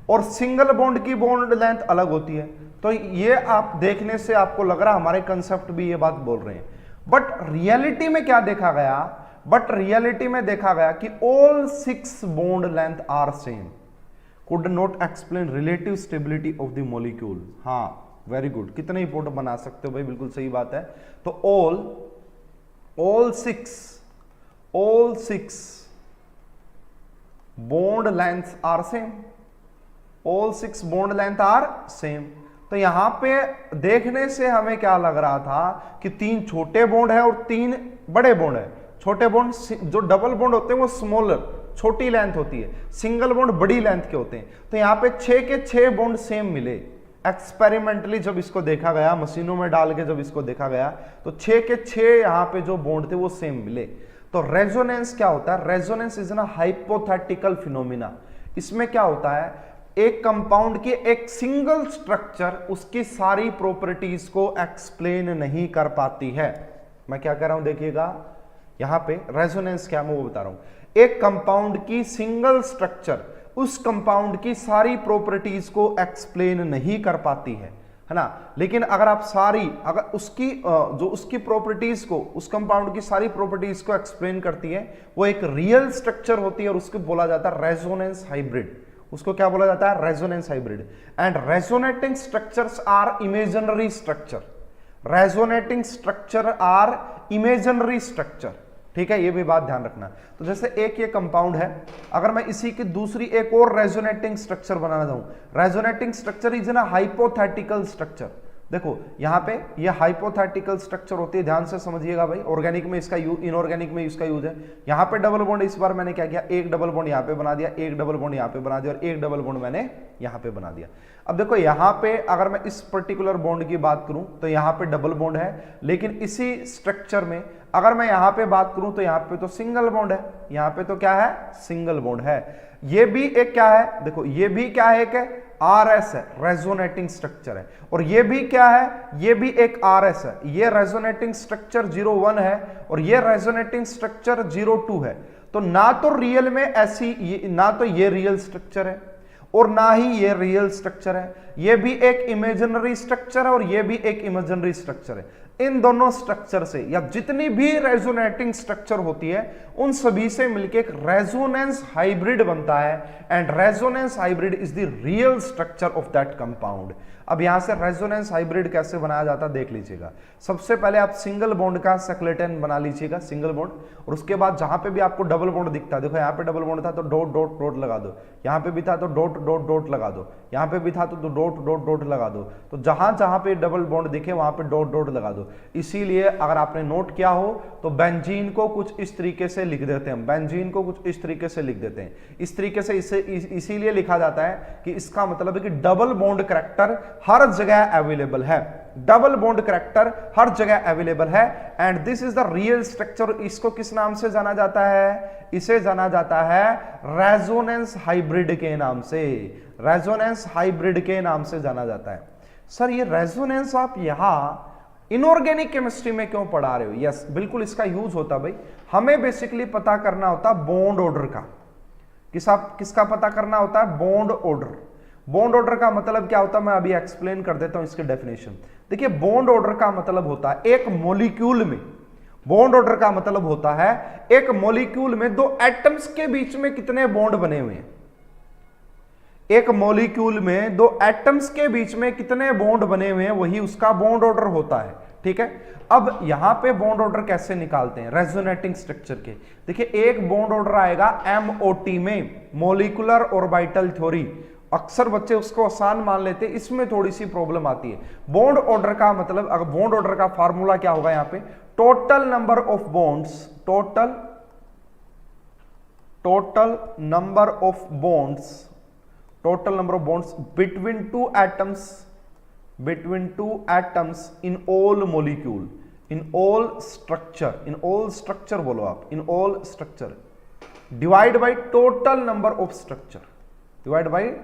और सिंगल बॉन्ड की बॉन्ड लेंथ अलग होती है। तो ये आप देखने से आपको लग रहा हमारे कंसेप्ट भी ये बात बोल रहे हैं, बट रियलिटी में क्या देखा गया, रियलिटी में देखा गया कि all 6 bond length are same, could not explain relative stability of the molecule. हाँ वेरी गुड, कितने इंपोर्टेंट बना सकते हो भाई, बिल्कुल सही बात है। तो all six bond length are same, all 6 bond length are same. तो यहां पे देखने से हमें क्या लग रहा था कि 3 छोटे बॉन्ड है और 3 बड़े बॉन्ड है। छोटे बॉन्ड जो डबल बॉन्ड होते हैं वो स्मॉलर, छोटी लेंथ होती है, सिंगल बॉन्ड बड़ी लेंथ के होते हैं। तो यहां पे 6 के 6 बॉन्ड सेम मिले। एक्सपेरिमेंटली जब इसको देखा गया, मशीनों में डाल के जब इसको देखा गया, तो 6 के 6 यहां पे जो बॉन्ड थे वो सेम मिले। तो रेजोनेंस क्या होता है? रेजोनेंस इज ना हाइपोथेटिकल फिनोमिना। इसमें क्या होता है, एक कंपाउंड की एक सिंगल स्ट्रक्चर उसकी सारी प्रॉपर्टीज को एक्सप्लेन नहीं कर पाती है। मैं क्या कह रहा हूं देखिएगा, यहां पे रेजोनेंस क्या मैं वो बता रहा हूं। एक कंपाउंड की सिंगल स्ट्रक्चर उस कंपाउंड की सारी प्रॉपर्टीज को एक्सप्लेन नहीं कर पाती है ना। लेकिन अगर आप अगर उसकी जो उसकी प्रॉपर्टीज को, उस कंपाउंड की सारी प्रॉपर्टीज को एक्सप्लेन करती है, वो एक रियल स्ट्रक्चर होती है और उसको बोला जाता है रेजोनेंस हाइब्रिड। उसको क्या बोला जाता है? Resonance hybrid. And resonating structures are imaginary structure. Resonating structure are imaginary structure, ठीक है, ये भी बात ध्यान रखना। तो जैसे एक ये कंपाउंड है, अगर मैं इसी की दूसरी एक और रेजोनेटिंग स्ट्रक्चर बनाना चाहूं, रेजोनेटिंग स्ट्रक्चर इज ना हाइपोथेटिकल स्ट्रक्चर। देखो यहां पे ये हाइपोथेटिकल स्ट्रक्चर होती है, ध्यान से समझिएगा भाई। ऑर्गेनिक में इसका यूज, इनऑर्गेनिक में इसका यूज है। यहां पे डबल बॉन्ड, इस बार मैंने क्या किया, एक डबल बॉन्ड यहां पे बना दिया, एक डबल बॉन्ड यहां पे बना दिया और एक डबल बॉन्ड मैंने यहां पे बना दिया। अब देखो यहां पे अगर मैं इस पर्टिकुलर बॉन्ड की बात करूं तो यहां पे डबल बॉन्ड है, लेकिन इसी स्ट्रक्चर में अगर मैं यहां पे बात करूं तो यहां पे तो सिंगल बॉन्ड है, यहां पे तो क्या है, सिंगल बॉन्ड है। ये भी एक क्या है, देखो ये भी क्या है, एक RS है, रेजोनेटिंग स्ट्रक्चर है। और ये भी क्या है, ये भी एक RS है। ये रेजोनेटिंग स्ट्रक्चर 01 है और ये रेजोनेटिंग स्ट्रक्चर 02 है। तो ना तो रियल में ऐसी ना तो ये रियल स्ट्रक्चर है और ना ही ये रियल स्ट्रक्चर है। ये भी एक इमेजिनरी स्ट्रक्चर है और ये भी एक इमेजिनरी स्ट्रक्चर है। इन दोनों स्ट्रक्चर से या जितनी भी रेजोनेटिंग स्ट्रक्चर होती है उन सभी से मिलकर एक रेजोनेंस हाइब्रिड बनता है। And resonance hybrid is the real structure of that compound. अब यहां से रेजोनेंस हाइब्रिड कैसे बनाया जाता है देख लीजिएगा। सबसे पहले आप सिंगल बॉन्ड का सेक्लेटन बना लीजिएगा, सिंगल बॉन्ड, और उसके बाद जहां पे भी आपको डबल बॉन्ड दिखता है, देखो यहां पे डबल बॉन्ड था तो डॉट डॉट डॉट लगा दो, यहां पे भी था तो डॉट डॉट डॉट लगा दो, यहां पे भी था तो डॉट डॉट डॉट लगा दो। तो जहां जहां पे डबल बॉन्ड दिखे वहां पे डॉट डॉट लगा दो। इसीलिए अगर आपने नोट किया हो तो बेंजीन को कुछ इस तरीके से लिख देते हैं, बेंजीन को कुछ इस तरीके से लिख देते हैं, इस तरीके से इसे इसीलिए लिखा जाता है कि इसका मतलब है कि डबल बॉन्ड करैक्टर हर जगह अवेलेबल है, डबल बॉन्ड करैक्टर हर जगह अवेलेबल है। And this is the real structure. इसको किस नाम से जाना जाता है? इसे जाना जाता है रेजोनेंस हाइब्रिड के नाम से, रेजोनेंस हाइब्रिड के नाम से जाना जाता है। सर ये रेजोनेंस आप यहां इनऑर्गेनिक केमिस्ट्री में क्यों पढ़ा रहे हो? यस बिल्कुल इसका यूज होता भाई। हमें बेसिकली पता करना होता बॉन्ड ऑर्डर का। किसका पता करना होता है? Bond order. बॉन्ड ऑर्डर का मतलब क्या होता है मैं अभी एक्सप्लेन कर देता हूं इसकी डेफिनेशन। देखिए बॉन्ड ऑर्डर का मतलब होता है एक मॉलिक्यूल में, बॉन्ड ऑर्डर का मतलब होता है एक मॉलिक्यूल में दो एटम्स के बीच में कितने बॉन्ड बने हुए हैं। एक मॉलिक्यूल में दो एटम्स के बीच में कितने बॉन्ड बने हुए हैं, वही उसका बॉन्ड ऑर्डर होता है, ठीक है। अब यहां पे बॉन्ड ऑर्डर कैसे निकालते हैं? रेजोनेटिंग स्ट्रक्चर के। देखिए एक बॉन्ड ऑर्डर आएगा MOT में, मॉलिक्यूलर ऑर्बिटल थ्योरी। अक्सर बच्चे उसको आसान मान लेते हैं, इसमें थोड़ी सी प्रॉब्लम आती है। बॉन्ड ऑर्डर का मतलब, अगर बॉन्ड ऑर्डर का फार्मूला क्या होगा यहां पे, total number of bonds, total number of bonds, total number of bonds between two atoms in all molecule, in all structure बोलो आप, in all structure divide by total number of structure, divide by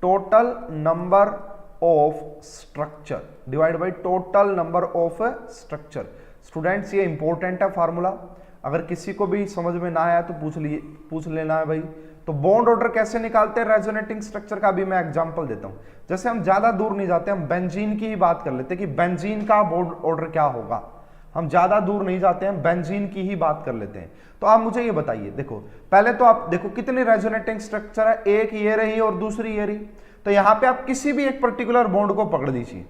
total number of structure, divide by total number of structure। Students ये important है formula, अगर किसी को भी समझ में ना आया तो पूछ लेना है भाई। तो बॉन्ड ऑर्डर कैसे निकालते हैं रेजोनेटिंग स्ट्रक्चर का भी मैं एग्जांपल देता हूं। जैसे हम ज्यादा दूर नहीं जाते, हम बेंजीन की ही बात कर लेते हैं कि बेंजीन का बॉन्ड ऑर्डर क्या होगा। हम ज्यादा दूर नहीं जाते हैं, बेंजीन की ही बात कर लेते हैं। तो आप मुझे ये बताइए, देखो पहले तो आप देखो कितनी रेजोनेटिंग स्ट्रक्चर है, एक ये रही और दूसरी ये रही। तो यहां पे आप किसी भी एक पर्टिकुलर बॉन्ड को पकड़ लीजिए,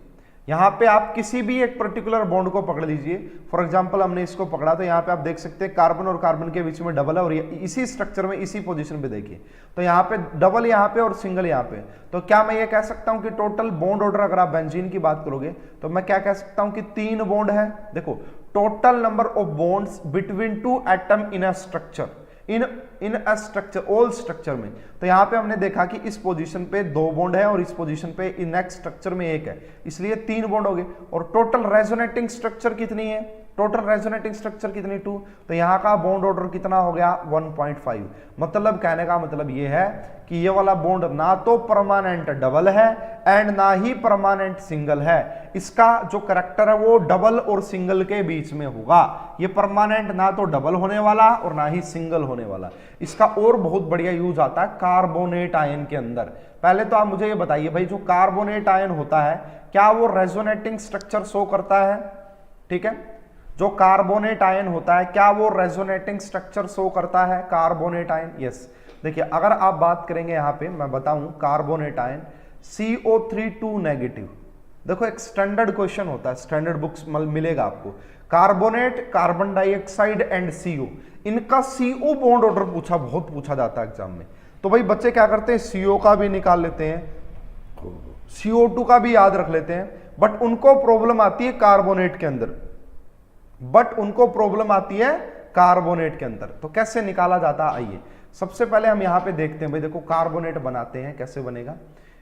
यहां पे आप किसी भी एक पर्टिकुलर बॉन्ड को पकड़ लीजिए। फॉर एग्जांपल हमने इसको पकड़ा, तो यहां पे आप देख सकते हैं कार्बन और कार्बन के बीच में डबल है और इसी स्ट्रक्चर में इसी पोजीशन पे देखिए, तो यहां पे डबल यहां पे और सिंगल यहां पे। तो क्या मैं ये कह सकता हूं कि टोटल बॉन्ड ऑर्डर, अगर आप बेंजीन की बात करोगे तो मैं क्या कह सकता हूं कि 3 बॉन्ड है। देखो total number of bonds between 2 atom in a structure, in a structure, all structure में। तो यहां पे हमने देखा कि इस पोजीशन पे 2 बॉन्ड है और इस पोजीशन पे इन नेक्स्ट स्ट्रक्चर में 1 है, इसलिए 3 बॉन्ड हो गए। और टोटल रेजोनेटिंग स्ट्रक्चर कितनी है, टोटल रेजोनेटिंग स्ट्रक्चर कितनी 2, तो यहां का बॉन्ड ऑर्डर कितना हो गया 1.5। मतलब कहने का मतलब ये है कि ये वाला बॉन्ड ना तो परमानेंट डबल है एंड ना ही परमानेंट सिंगल है, इसका जो करैक्टर है वो डबल और सिंगल के बीच में होगा। ये परमानेंट ना तो डबल होने वाला और ना ही सिंगल होने वाला। इसका और बहुत बढ़िया यूज आता है कार्बोनेट आयन के अंदर। पहले तो आप मुझे ये बताइए भाई, जो कार्बोनेट आयन होता है क्या वो रेजोनेटिंग स्ट्रक्चर शो करता है? ठीक है, जो कार्बोनेट आयन होता है क्या वो रेजोनेटिंग स्ट्रक्चर शो करता है? Carbonate ion, yes. देखिए अगर आप बात करेंगे यहां पे, मैं बताऊं कार्बोनेट आयन CO3 2 नेगेटिव। देखो एक स्टैंडर्ड क्वेश्चन होता है, स्टैंडर्ड बुक्स मिलेगा आपको, carbonate, carbon dioxide and CO, इनका CO बॉन्ड ऑर्डर बहुत पूछा जाता है एग्जाम में। तो भाई बच्चे क्या करते हैं, CO का भी निकाल लेते हैं, CO2 का भी याद रख लेते हैं, बट उनको प्रॉब्लम आती है कार्बोनेट के अंदर, कार्बोनेट के अंदर। तो कैसे निकाला जाता है, आइए सबसे पहले हम यहां पे देखते हैं। भाई देखो कार्बोनेट बनाते हैं, कैसे बनेगा,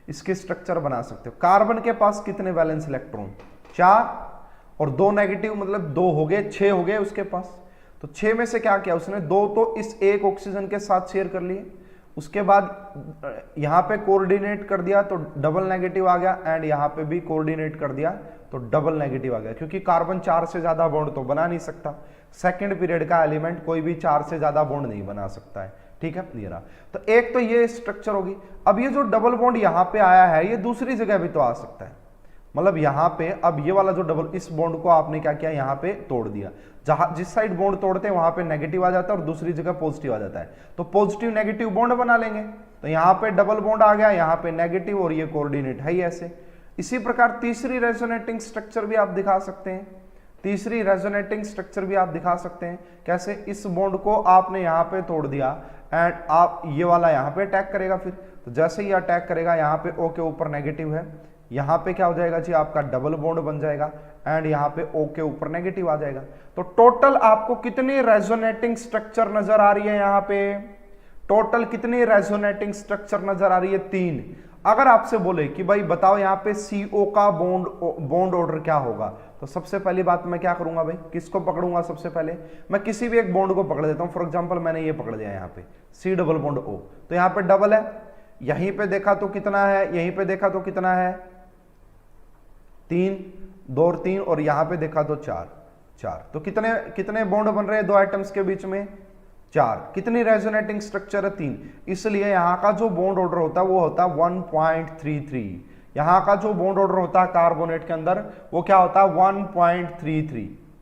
इसके स्ट्रक्चर बना सकते हो। कार्बन के पास कितने वैलेंस इलेक्ट्रॉन, 4 और 2 नेगेटिव, मतलब 2 हो गए, 6 हो गए उसके पास। तो 6 में से क्या किया उसने, 2 तो इस एक ऑक्सीजन के साथ शेयर कर लिए, उसके बाद यहां पे कोऑर्डिनेट कर दिया तो डबल नेगेटिव आ गया, एंड यहां पे भी कोऑर्डिनेट कर दिया तो डबल नेगेटिव आ गया, क्योंकि कार्बन 4 से ज्यादा बॉन्ड तो बना नहीं सकता। सेकंड पीरियड का एलिमेंट कोई भी 4 से ज्यादा बॉन्ड नहीं बना सकता है। ठीक है, ये रहा। तो एक तो ये स्ट्रक्चर होगी। अब ये जो डबल बॉन्ड यहां पे आया है, ये दूसरी जगह भी तो आ सकता है। मतलब यहां पे अब ये वाला जो डबल, इस बॉन्ड को आपने क्या किया, यहां पे तोड़ दिया। जहां जिस साइड बॉन्ड तोड़ते हैं वहां पे नेगेटिव आ जाता है और दूसरी जगह पॉजिटिव आ जाता है, तो पॉजिटिव नेगेटिव बॉन्ड बना लेंगे। तो यहां पे डबल बॉन्ड आ गया, यहां पे नेगेटिव, और ये कोऑर्डिनेट है ही ऐसे। इसी प्रकार तीसरी रेजोनेटिंग स्ट्रक्चर भी आप दिखा सकते हैं, तीसरी रेजोनेटिंग स्ट्रक्चर भी आप दिखा सकते हैं। कैसे, इस बॉन्ड को आपने यहां पे तोड़ दिया एंड आप ये वाला यहां पे अटैक करेगा। फिर तो जैसे ही अटैक करेगा, यहां पे O के ऊपर नेगेटिव है, यहां पे क्या हो जाएगा जी, आपका डबल बॉन्ड बन जाएगा, एंड यहां पे O के ऊपर नेगेटिव आ जाएगा। तो टोटल आपको कितनी रेजोनेटिंग स्ट्रक्चर नजर आ रही है, यहां पे टोटल कितनी रेजोनेटिंग स्ट्रक्चर नजर आ रही है, 3। अगर आपसे बोले कि भाई बताओ यहाँ पे CO का बॉन्ड ऑर्डर क्या होगा, तो सबसे पहली बात मैं क्या करूंगा भाई, किसको पकड़ूंगा, सबसे पहले मैं किसी भी एक बॉन्ड को पकड़ देता हूं। फॉर एग्जांपल मैंने ये पकड़ लिया यहाँ पे C डबल बॉन्ड O, तो यहाँ पे डबल है, यहीं पे देखा तो कितना है, यहीं पे देखा तो कितना है, 3, 2 और 3, और यहां पे देखा तो 4। तो कितने बॉन्ड बन रहे हैं दो एटम्स के बीच में, 4। कितनी रेजोनेटिंग स्ट्रक्चर है, 3। इसलिए यहां का जो बॉन्ड ऑर्डर होता है वो होता है 1.33। यहां का जो बॉन्ड ऑर्डर होता है कार्बोनेट के अंदर वो क्या होता है,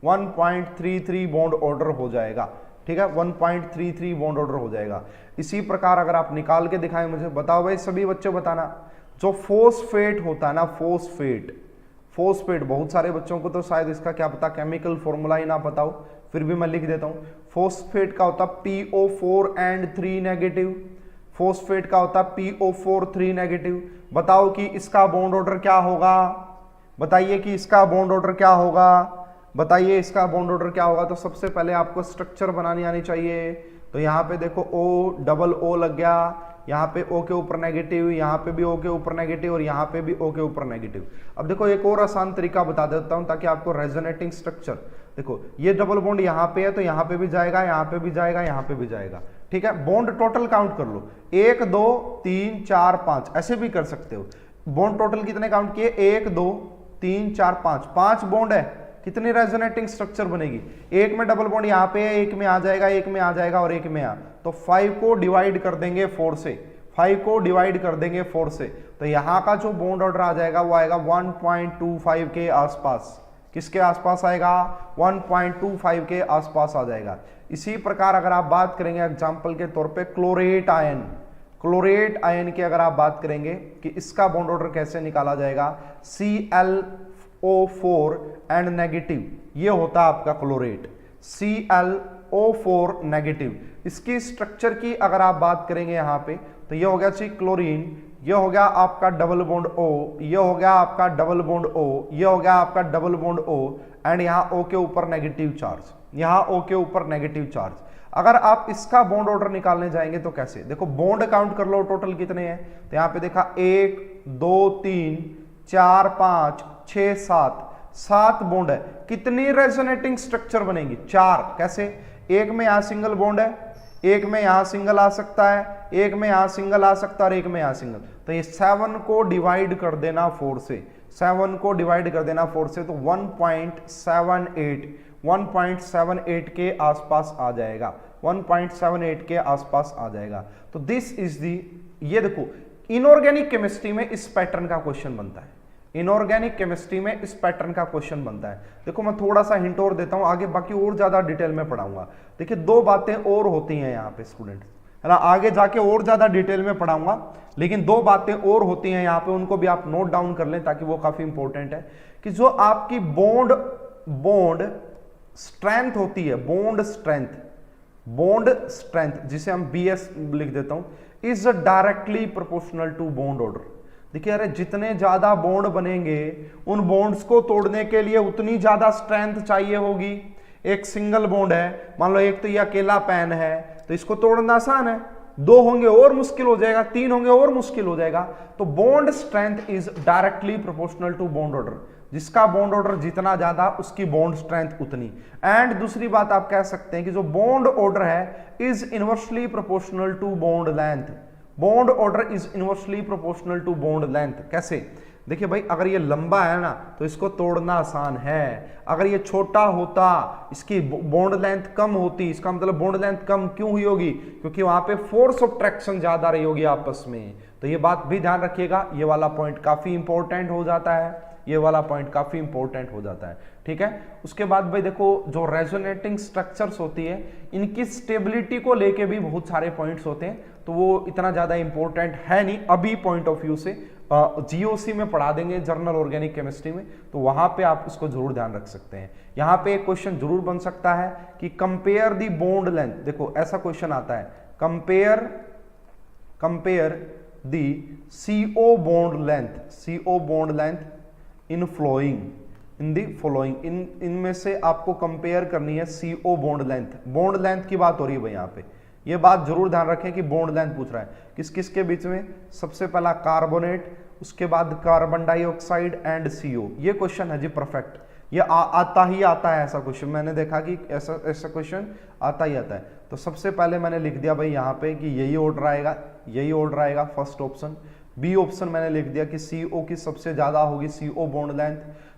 1.33 बॉन्ड ऑर्डर हो जाएगा। ठीक है, 1.33 बॉन्ड ऑर्डर हो जाएगा। इसी प्रकार अगर आप निकाल के दिखाएं मुझे, बताओ भाई सभी बच्चे बताना, जो फोस्फेट होता है ना, फोस्फेट बहुत सारे बच्चों को तो शायद इसका क्या पता, केमिकल फॉर्मूला ही ना पता हो, फिर भी मैं लिख देता हूं। फोस्फेट का होता PO4 एंड 3 नेगेटिव, फोस्फेट का होता PO4 3 नेगेटिव। बताओ कि इसका बॉन्ड ऑर्डर क्या होगा, बताइए कि इसका बॉन्ड ऑर्डर क्या होगा, बताइए इसका बॉन्ड ऑर्डर क्या होगा। तो सबसे पहले आपको स्ट्रक्चर बनानी आनी चाहिए। तो यहां पे देखो O डबल O लग गया, यहाँ पे O के ऊपर नेगेटिव, यहाँ पे भी O के ऊपर नेगेटिव, और यहाँ पे भी O के ऊपर नेगेटिव। अब देखो एक और आसान तरीका बता देता हूं ताकि आपको रेजोनेटिंग स्ट्रक्चर, देखो ये डबल बॉन्ड यहाँ पे है तो यहाँ पे भी जाएगा, यहाँ पे भी जाएगा, यहाँ पे भी जाएगा। ठीक है, बॉन्ड टोटल काउंट कर लो, 1 2 3 4 5, ऐसे भी कर सकते हो। बॉन्ड टोटल कितने काउंट किए, 1 2 3 4 5 बॉन्ड है। कितनी रेजोनेटिंग स्ट्रक्चर बनेगी? एक में डबल बॉन्ड यहाँ पे है, एक में आ जाएगा, एक में आ जाएगा और एक में आ, तो 5 को डिवाइड कर देंगे 4 से, 5 को डिवाइड कर देंगे 4 से, तो यहाँ का जो बॉन्ड ऑर्डर आ जाएगा वो आएगा 1.25 के आसपास। किसके आसपास आएगा? 1.25 के आसपास आ जाएगा। इसी प्रकार अगर आप बात करेंगे एग्जाम्पल के तौर पे क्लोरेट आयन, क्लोरेट आयन की अगर आप बात करेंगे कि इसका बॉन्ड ऑर्डर कैसे निकाला जाएगा, ClO4 एंड नेगेटिव, ये होता है आपका क्लोरेट, ClO4 नेगेटिव। इसकी स्ट्रक्चर की अगर आप बात करेंगे यहाँ पे, तो ये हो गया सी क्लोरीन, ये हो गया आपका डबल बॉन्ड O, ये हो गया आपका डबल बॉन्ड O, ये हो गया आपका डबल बॉन्ड O एंड यहाँ O के ऊपर नेगेटिव चार्ज, यहाँ O के ऊपर नेगेटिव चार्ज। अगर आप इसका बॉन्ड ऑर्डर निकालने जाएंगे तो कैसे? देखो बॉन्ड काउंट कर लो टोटल कितने हैं, तो यहाँ पे देखा 1 2 3 4 5 6 7, 7 बॉन्ड है। कितनी रेजोनेटिंग स्ट्रक्चर बनेगी? 4। कैसे? एक में यहाँ सिंगल बॉन्ड है, एक में यहां सिंगल आ सकता है, एक में यहां सिंगल आ सकता है और एक में यहां सिंगल, तो ये 7 को डिवाइड कर देना 4 से, 7 को डिवाइड कर देना 4 से, तो 1.78 के आसपास आ जाएगा, 1.78 के आसपास आ जाएगा। तो दिस इज दी, ये देखो इनऑर्गेनिक केमिस्ट्री में इस पैटर्न का क्वेश्चन बनता है, इनऑर्गेनिक केमिस्ट्री में इस पैटर्न का क्वेश्चन बनता है। देखो मैं थोड़ा सा हिंट और देता हूं, आगे बाकी और ज्यादा डिटेल में पढ़ाऊंगा। देखिए 2 बातें और होती हैं यहाँ पे स्टूडेंट, है ना, आगे जाके और ज्यादा डिटेल में पढ़ाऊंगा, लेकिन 2 बातें और होती हैं यहाँ पे, उनको भी आप नोट डाउन कर लें ताकि वो काफी इंपॉर्टेंट है। कि जो आपकी बॉन्ड स्ट्रेंथ होती है, बॉन्ड स्ट्रेंथ जिसे हम BS लिख देता हूं, is directly proportional to bond order. देखिए अरे जितने ज्यादा बॉन्ड बनेंगे उन बॉन्ड्स को तोड़ने के लिए उतनी ज्यादा स्ट्रेंथ चाहिए होगी। एक सिंगल बॉन्ड है, मान लो एक तो ये अकेला पेन है, तो इसको तोड़ना आसान है, 2 होंगे और मुश्किल हो जाएगा, 3 होंगे और मुश्किल हो जाएगा। तो bond strength is directly proportional to bond order, जिसका बॉन्ड ऑर्डर जितना ज्यादा उसकी बॉन्ड स्ट्रेंथ उतनी। एंड दूसरी बात आप कह सकते हैं कि जो बॉन्ड ऑर्डर है is inversely proportional to bond length, bond order is inversely proportional to bond length. कैसे? देखिए भाई अगर ये लंबा है ना तो इसको तोड़ना आसान है, अगर ये छोटा होता इसकी बॉन्ड लेंथ कम होती, इसका मतलब बॉन्ड लेंथ कम क्यों हुई होगी? क्योंकि वहां पे फोर्स ऑफ ट्रैक्शन ज्यादा रही होगी आपस में। तो ये बात भी ध्यान रखिएगा, ये वाला पॉइंट काफी इंपॉर्टेंट हो जाता है, ये वाला पॉइंट काफी इंपॉर्टेंट हो जाता है। ठीक है, उसके बाद भाई देखो जो रेजोनेटिंग स्ट्रक्चर्स होती है इनकी स्टेबिलिटी को लेके भी बहुत सारे पॉइंट्स होते हैं, तो वो इतना ज्यादा इंपॉर्टेंट है नहीं अभी पॉइंट ऑफ व्यू से। GOC में पढ़ा देंगे जर्नल ऑर्गेनिक केमिस्ट्री में, तो वहां पे आप उसको जरूर ध्यान रख सकते हैं। यहां पे एक क्वेश्चन जरूर बन सकता है कि कंपेयर दी बॉन्ड लेंथ, देखो ऐसा क्वेश्चन आता है, compare the CO bond length in following, in the following, इनमें से आपको कंपेयर करनी है CO बॉन्ड लेंथ की बात हो रही है भाई यहाँ पे। ये बात जरूर ध्यान रखें कि बॉन्ड लेंथ पूछ रहा है किस किस के बीच में, सबसे पहला कार्बोनेट, उसके बाद कार्बन डाइऑक्साइड एंड CO। ये क्वेश्चन है जी परफेक्ट, ये आता ही आता है ऐसा क्वेश्चन, मैंने देखा कि ऐसा क्वेश्चन आता ही आता है। तो सबसे पहले मैंने लिख दिया भाई यहाँ पे कि यही ऑर्डर आएगा फर्स्ट ऑप्शन। बी ऑप्शन मैंने लिख दिया कि CO की सबसे ज्यादा होगी CO बॉन्ड लेंथ,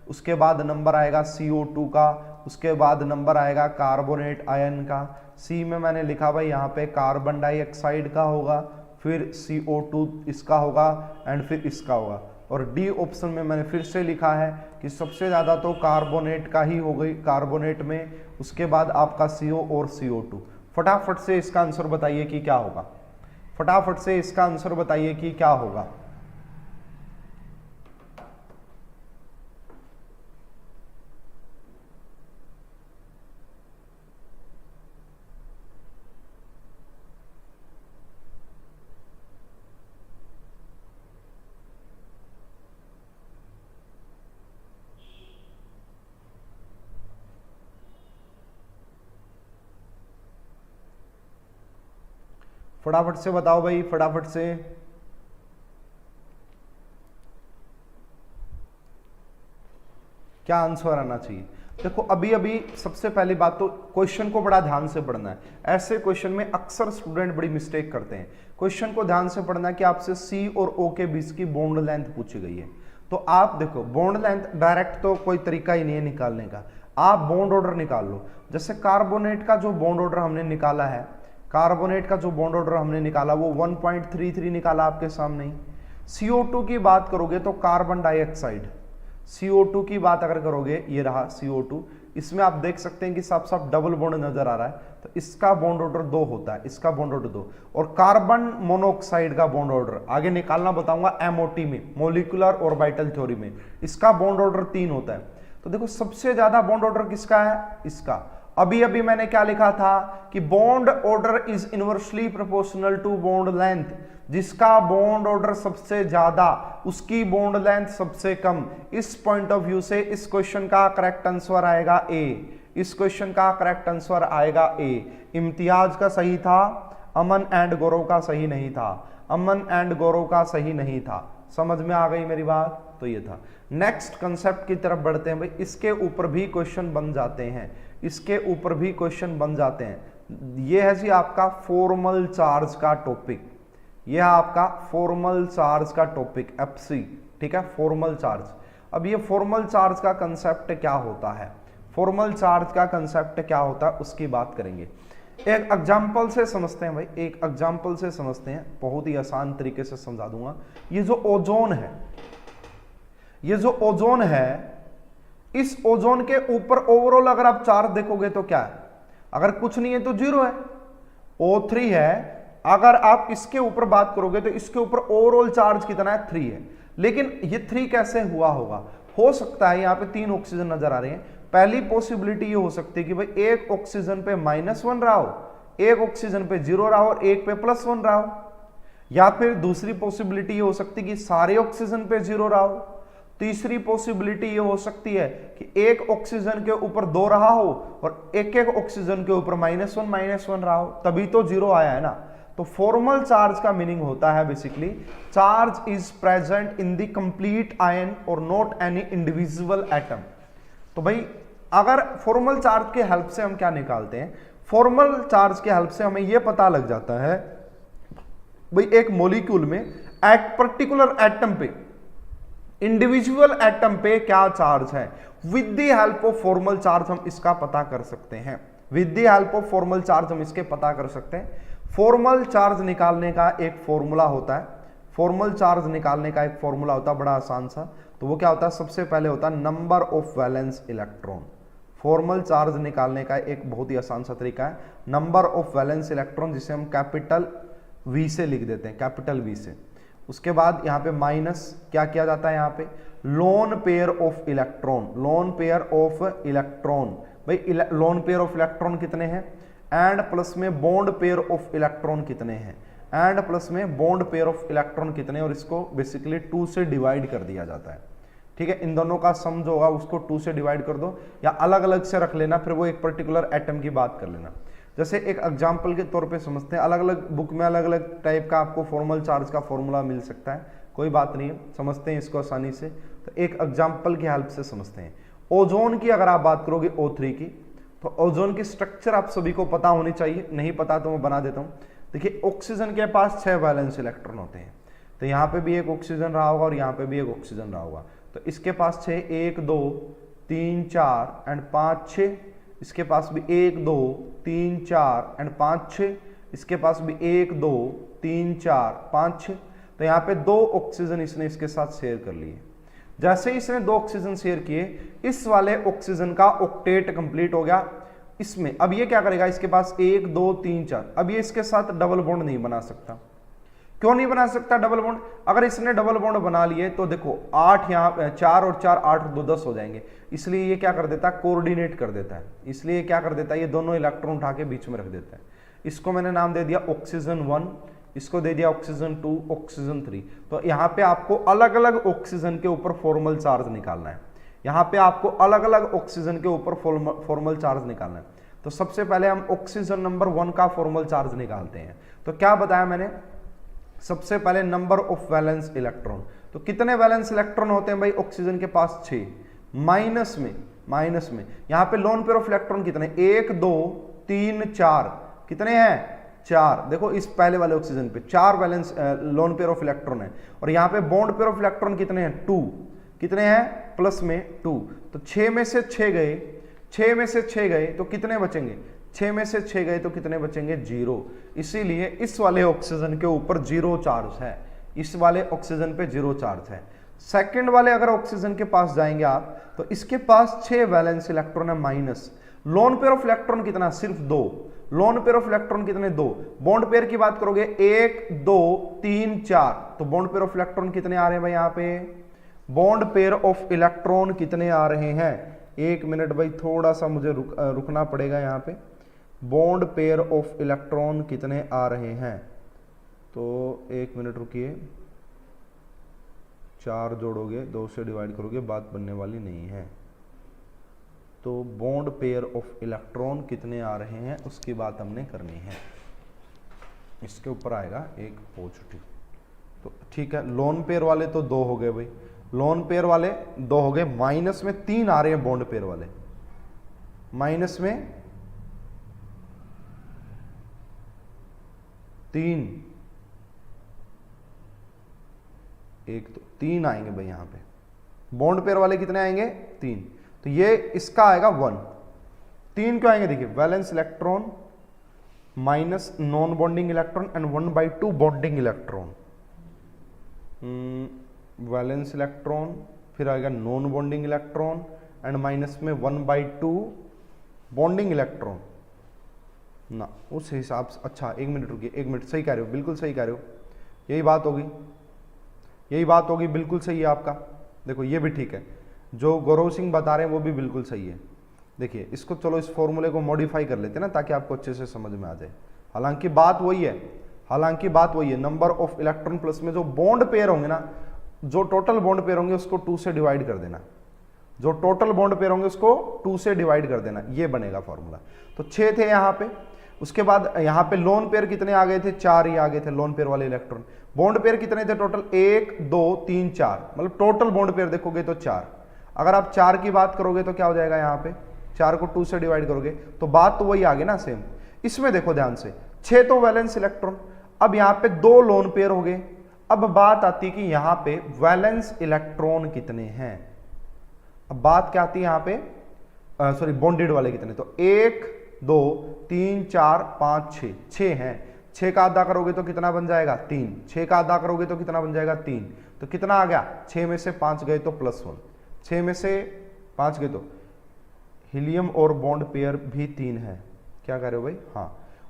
उसके बाद नंबर आएगा CO2 का, उसके बाद नंबर आएगा कार्बोनेट आयन का। सी में मैंने लिखा भाई यहाँ पे कार्बन डाइऑक्साइड का होगा, फिर CO2 इसका होगा एंड फिर इसका होगा। और डी ऑप्शन में मैंने फिर से लिखा है कि सबसे ज्यादा तो कार्बोनेट का ही हो गई, कार्बोनेट में, उसके बाद आपका CO और CO2। फटाफट से इसका आंसर बताइए कि क्या होगा, फटाफट से इसका आंसर बताइए कि क्या होगा। फटाफट से बताओ भाई, फटाफट से। क्या आंसर आना चाहिए? देखो अभी अभी सबसे पहली बात तो क्वेश्चन को बड़ा ध्यान से पढ़ना है। ऐसे क्वेश्चन में अक्सर स्टूडेंट बड़ी मिस्टेक करते हैं। क्वेश्चन को ध्यान से पढ़ना है कि आपसे C और O के बीच की बॉन्ड लेंथ पूछी गई है, तो आप देखो बॉन्ड लेंथ डायरेक्ट तो कोई तरीका ही नहीं है निकालने का, आप बॉन्ड ऑर्डर निकाल लो। जैसे कार्बोनेट का जो बॉन्ड ऑर्डर हमने निकाला है, कार्बोनेट का जो बॉन्ड ऑर्डर हमने निकाला वो 1.33 निकाला आपके सामने ही। CO2 की बात करोगे तो कार्बन डाइऑक्साइड, CO2 की बात अगर करोगे, ये रहा CO2, इसमें आप देख सकते हैं कि साफ साफ डबल बॉन्ड नजर आ रहा है, तो इसका बॉन्ड ऑर्डर 2 होता है, इसका बॉन्ड ऑर्डर 2। और कार्बन मोनोऑक्साइड का बॉन्ड ऑर्डर आगे निकालना बताऊंगा MOT में, मोलिकुलर ऑर्बिटल थ्योरी में, इसका बॉन्ड ऑर्डर 3 होता है। तो देखो सबसे ज्यादा बॉन्ड ऑर्डर किसका है, इसका। अभी अभी मैंने क्या लिखा था कि bond order is inversely proportional to bond length, जिसका बॉन्ड ऑर्डर सबसे ज्यादा उसकी बॉन्ड लेंथ सबसे कम। इस पॉइंट ऑफ व्यू से इस क्वेश्चन का करेक्ट आंसर आएगा ए, इस क्वेश्चन का करेक्ट आंसर आएगा ए। इम्तियाज का सही था, अमन एंड गौरव का सही नहीं था, अमन एंड गौरव का सही नहीं था। समझ में आ गई मेरी बात, तो ये था। नेक्स्ट कंसेप्ट की तरफ बढ़ते हैं भाई, इसके ऊपर भी क्वेश्चन बन जाते हैं, इसके ऊपर भी क्वेश्चन बन जाते हैं। ये है जी आपका फॉर्मल चार्ज का टॉपिक, यह आपका फॉर्मल चार्ज का टॉपिक FC, ठीक है, फॉर्मल चार्ज। अब ये फॉर्मल चार्ज का कंसेप्ट क्या होता है, फॉर्मल चार्ज का कंसेप्ट क्या होता है उसकी बात करेंगे। एक एग्जांपल से समझते हैं भाई, एक एग्जांपल से समझते हैं, बहुत ही आसान तरीके से समझा दूंगा। ये जो ओजोन है, ये जो ओजोन है, इस ओजोन के ऊपर ओवरऑल अगर आप चार्ज देखोगे तो क्या है, अगर कुछ नहीं है तो 0 है, O3 है। अगर आप इसके ऊपर बात करोगे तो इसके ऊपर ओवरऑल चार्ज कितना है, 3 है। लेकिन ये 3 कैसे हुआ होगा, हो सकता है यहाँ पे 3 ऑक्सीजन नजर आ रहे हैं। पहली पॉसिबिलिटी ये हो सकती है कि भाई एक ऑक्सीजन पे -1 रहा हो, एक ऑक्सीजन पे 0 रहा हो और एक पे +1 रहा हो। या फिर दूसरी पॉसिबिलिटी ये हो सकती है कि सारे ऑक्सीजन पे 0 रहा हो। तीसरी पॉसिबिलिटी ये हो सकती है कि एक ऑक्सीजन के ऊपर 2 रहा हो और एक एक ऑक्सीजन के ऊपर -1 रहा हो, तभी तो 0 आया है ना। तो फॉर्मल चार्ज का मीनिंग होता है basically charge is present in the complete ion और नॉट एनी इंडिविजुअल एटम। तो भाई अगर फॉर्मल चार्ज के हेल्प से हम क्या निकालते हैं, फॉर्मल चार्ज के हेल्प से हमें यह पता लग जाता है भाई एक मॉलिक्यूल में एक पर्टिकुलर एटम पे, इंडिविजुअल एटम पे क्या चार्ज है। With the help of formal charge हम इसका पता कर सकते हैं, with the help of formal charge हम इसके पता कर सकते हैं। फॉर्मल चार्ज निकालने का एक फॉर्मूला होता है, फॉर्मल चार्ज निकालने का एक फॉर्मूला होता है बड़ा आसान सा। तो वो क्या होता है, सबसे पहले होता है number of valence electron. Formal charge निकालने का एक बहुत ही आसान सा तरीका है नंबर ऑफ वैलेंस इलेक्ट्रॉन, जिसे हम कैपिटल V से लिख देते हैं, कैपिटल V से। उसके बाद यहाँ पे माइनस क्या किया जाता है, यहाँ पे loan pair of electron, loan pair of electron. भाई लोन पेयर ऑफ इलेक्ट्रॉन कितने हैं, एंड प्लस में बॉन्ड पेयर ऑफ इलेक्ट्रॉन कितने हैं, एंड प्लस में बॉन्ड पेयर ऑफ इलेक्ट्रॉन कितने, और इसको बेसिकली 2 से डिवाइड कर दिया जाता है। ठीक है, इन दोनों का सम जो होगा उसको 2 से डिवाइड कर दो, या अलग अलग से रख लेना, फिर वो एक पर्टिकुलर एटम की बात कर लेना। जैसे एक एग्जाम्पल के तौर पे समझते हैं, अलग अलग बुक में अलग अलग टाइप का आपको फॉर्मल चार्ज का फॉर्मूला मिल सकता है, कोई बात नहीं है, समझते हैं इसको आसानी से। तो एक एग्जाम्पल की हेल्प से समझते हैं। ओजोन की अगर आप बात करोगे O3 की, तो ओजोन की स्ट्रक्चर आप सभी को पता होनी चाहिए, नहीं पता तो मैं बना देता हूँ। देखिए ऑक्सीजन के पास 6 वैलेंस इलेक्ट्रॉन होते हैं, तो यहाँ पे भी एक ऑक्सीजन रहा होगा और यहाँ पे भी एक ऑक्सीजन रहा होगा। तो इसके पास 6, 1 2 3 4 एंड 5 6, इसके पास भी 1 2 3 4 एंड 5 6, इसके पास भी 1 2 3 4 5 6। तो यहाँ पे 2 ऑक्सीजन इसने इसके साथ शेयर कर लिए। जैसे ही इसने 2 ऑक्सीजन शेयर किए, इस वाले ऑक्सीजन का ऑक्टेट कंप्लीट हो गया। इसमें अब ये क्या करेगा, इसके पास 1 2 3 4, अब ये इसके साथ डबल बॉन्ड नहीं बना सकता। क्यों नहीं बना सकता डबल बॉन्ड? अगर इसने डबल बॉन्ड बना लिए तो देखो 8 यहाँ 4 और 4 8 2 10 हो जाएंगे, इसलिए ये क्या कर देता है, कोऑर्डिनेट कर देता है। इसलिए क्या कर देता है, ये दोनों इलेक्ट्रॉन उठा के बीच में रख देता है। इसको मैंने नाम दे दिया ऑक्सीजन 1, इसको दे दिया ऑक्सीजन 2, ऑक्सीजन 3। तो यहाँ पे आपको अलग अलग ऑक्सीजन के ऊपर फॉर्मल चार्ज निकालना है, यहाँ पे आपको अलग अलग ऑक्सीजन के ऊपर फॉर्मल चार्ज निकालना है। तो सबसे पहले हम ऑक्सीजन नंबर 1 का फॉर्मल चार्ज निकालते हैं। तो क्या बताया मैंने, सबसे पहले नंबर ऑफ वैलेंस इलेक्ट्रॉन। तो कितने वैलेंस इलेक्ट्रॉन होते हैं भाई ऑक्सीजन के पास, 6। माइनस में यहाँ पे लोन पेयर ऑफ इलेक्ट्रॉन कितने, 1 2 3 4, कितने हैं 4। देखो इस पहले वाले ऑक्सीजन पे 4 valence loan pair of electron है, और यहाँ पे बॉन्ड पेयर ऑफ इलेक्ट्रॉन कितने हैं 2। कितने हैं, प्लस में 2, तो 6 में से 6 गए, 6 में से 6 गए तो कितने बचेंगे, 6 में से 6 गए तो कितने बचेंगे, 0। इसीलिए इस वाले ऑक्सीजन के ऊपर 0 चार्ज है, इस वाले ऑक्सीजन पे 0 चार्ज है। सेकंड वाले अगर ऑक्सीजन के पास जाएंगे आप तो इसके पास 6 वैलेंस इलेक्ट्रॉन है minus, loan pair of electron कितना, सिर्फ 2, लोन पेयर ऑफ इलेक्ट्रॉन कितने, 2, बॉन्ड पेयर की बात करोगे 1 2 3 4, तो बॉन्ड पेयर ऑफ इलेक्ट्रॉन कितने आ रहे हैं भाई, यहाँ पे बॉन्ड पेयर ऑफ इलेक्ट्रॉन कितने आ रहे हैं, 1 मिनट भाई थोड़ा सा मुझे रुकना पड़ेगा यहाँ पे, बॉन्ड पेयर ऑफ इलेक्ट्रॉन कितने आ रहे हैं, तो 1 मिनट रुकिए, 4 जोड़ोगे 2 से डिवाइड करोगे बात बनने वाली नहीं है, तो बॉन्ड पेयर ऑफ इलेक्ट्रॉन कितने आ रहे हैं उसकी बात हमने करनी है, इसके ऊपर आएगा एक पॉजिटिव, तो ठीक है। लोन पेयर वाले तो 2 हो गए भाई, लोन पेयर वाले 2 हो गए, माइनस में 3 आ रहे हैं बॉन्ड पेयर वाले, माइनस में 3, एक तो 3 आएंगे भाई यहाँ पे, बॉन्ड पेयर वाले कितने आएंगे, 3, तो ये इसका आएगा 1, 3 क्यों आएंगे, देखिए valence electron minus non bonding electron and 1/2 bonding electron, valence electron फिर आएगा non bonding electron and minus में 1/2 बॉन्डिंग इलेक्ट्रॉन ना, उस हिसाब से, अच्छा 1 मिनट रुकिए, 1 मिनट, सही कह रहे हो, बिल्कुल सही कह रहे हो, यही बात होगी, यही बात होगी, बिल्कुल सही है आपका, देखो ये भी ठीक है, जो गौरव सिंह बता रहे हैं वो भी बिल्कुल सही है। देखिए इसको चलो इस फॉर्मूले को मॉडिफाई कर लेते हैं ना ताकि आपको अच्छे से समझ में आ जाए, हालांकि बात वही है, हालांकि बात वही है, नंबर ऑफ इलेक्ट्रॉन प्लस में जो बॉन्ड पेयर होंगे ना, जो टोटल बॉन्ड पेयर होंगे उसको 2 से डिवाइड कर देना, जो टोटल बॉन्ड पेयर होंगे उसको 2 से डिवाइड कर देना, ये बनेगा फॉर्मूला। तो 6 थे यहाँ पे, उसके बाद यहाँ पे लोन पेयर कितने आ गए थे, 4 ही आ गए थे लोन पेयर वाले इलेक्ट्रॉन, बॉन्ड पेयर कितने थे टोटल, 1 2 3 4, मतलब टोटल बॉन्ड पेयर देखोगे तो 4, अगर आप 4 की बात करोगे तो क्या हो जाएगा, यहाँ पे 4 को 2 से डिवाइड करोगे तो बात तो वही आ गई ना सेम। इसमें देखो ध्यान से, 6 तो वैलेंस इलेक्ट्रॉन, अब यहाँ पे 2 लोन पेयर हो गए, अब बात आती है कि यहाँ पे वैलेंस इलेक्ट्रॉन कितने हैं, अब बात क्या आती है यहाँ पे, सॉरी बॉन्डेड वाले कितने, तो 1 2 3 4 5 6, 6 हैं, 6 का आधा करोगे तो कितना बन जाएगा, 3, 6 का आधा करोगे तो कितना बन जाएगा, 3, तो कितना आ गया, 6 में से 5 गए तो +1, 6 में से 5 गए तो हीलियम और बॉन्ड पेयर भी 3 है, क्या कह रहे हो भाई, हाँ।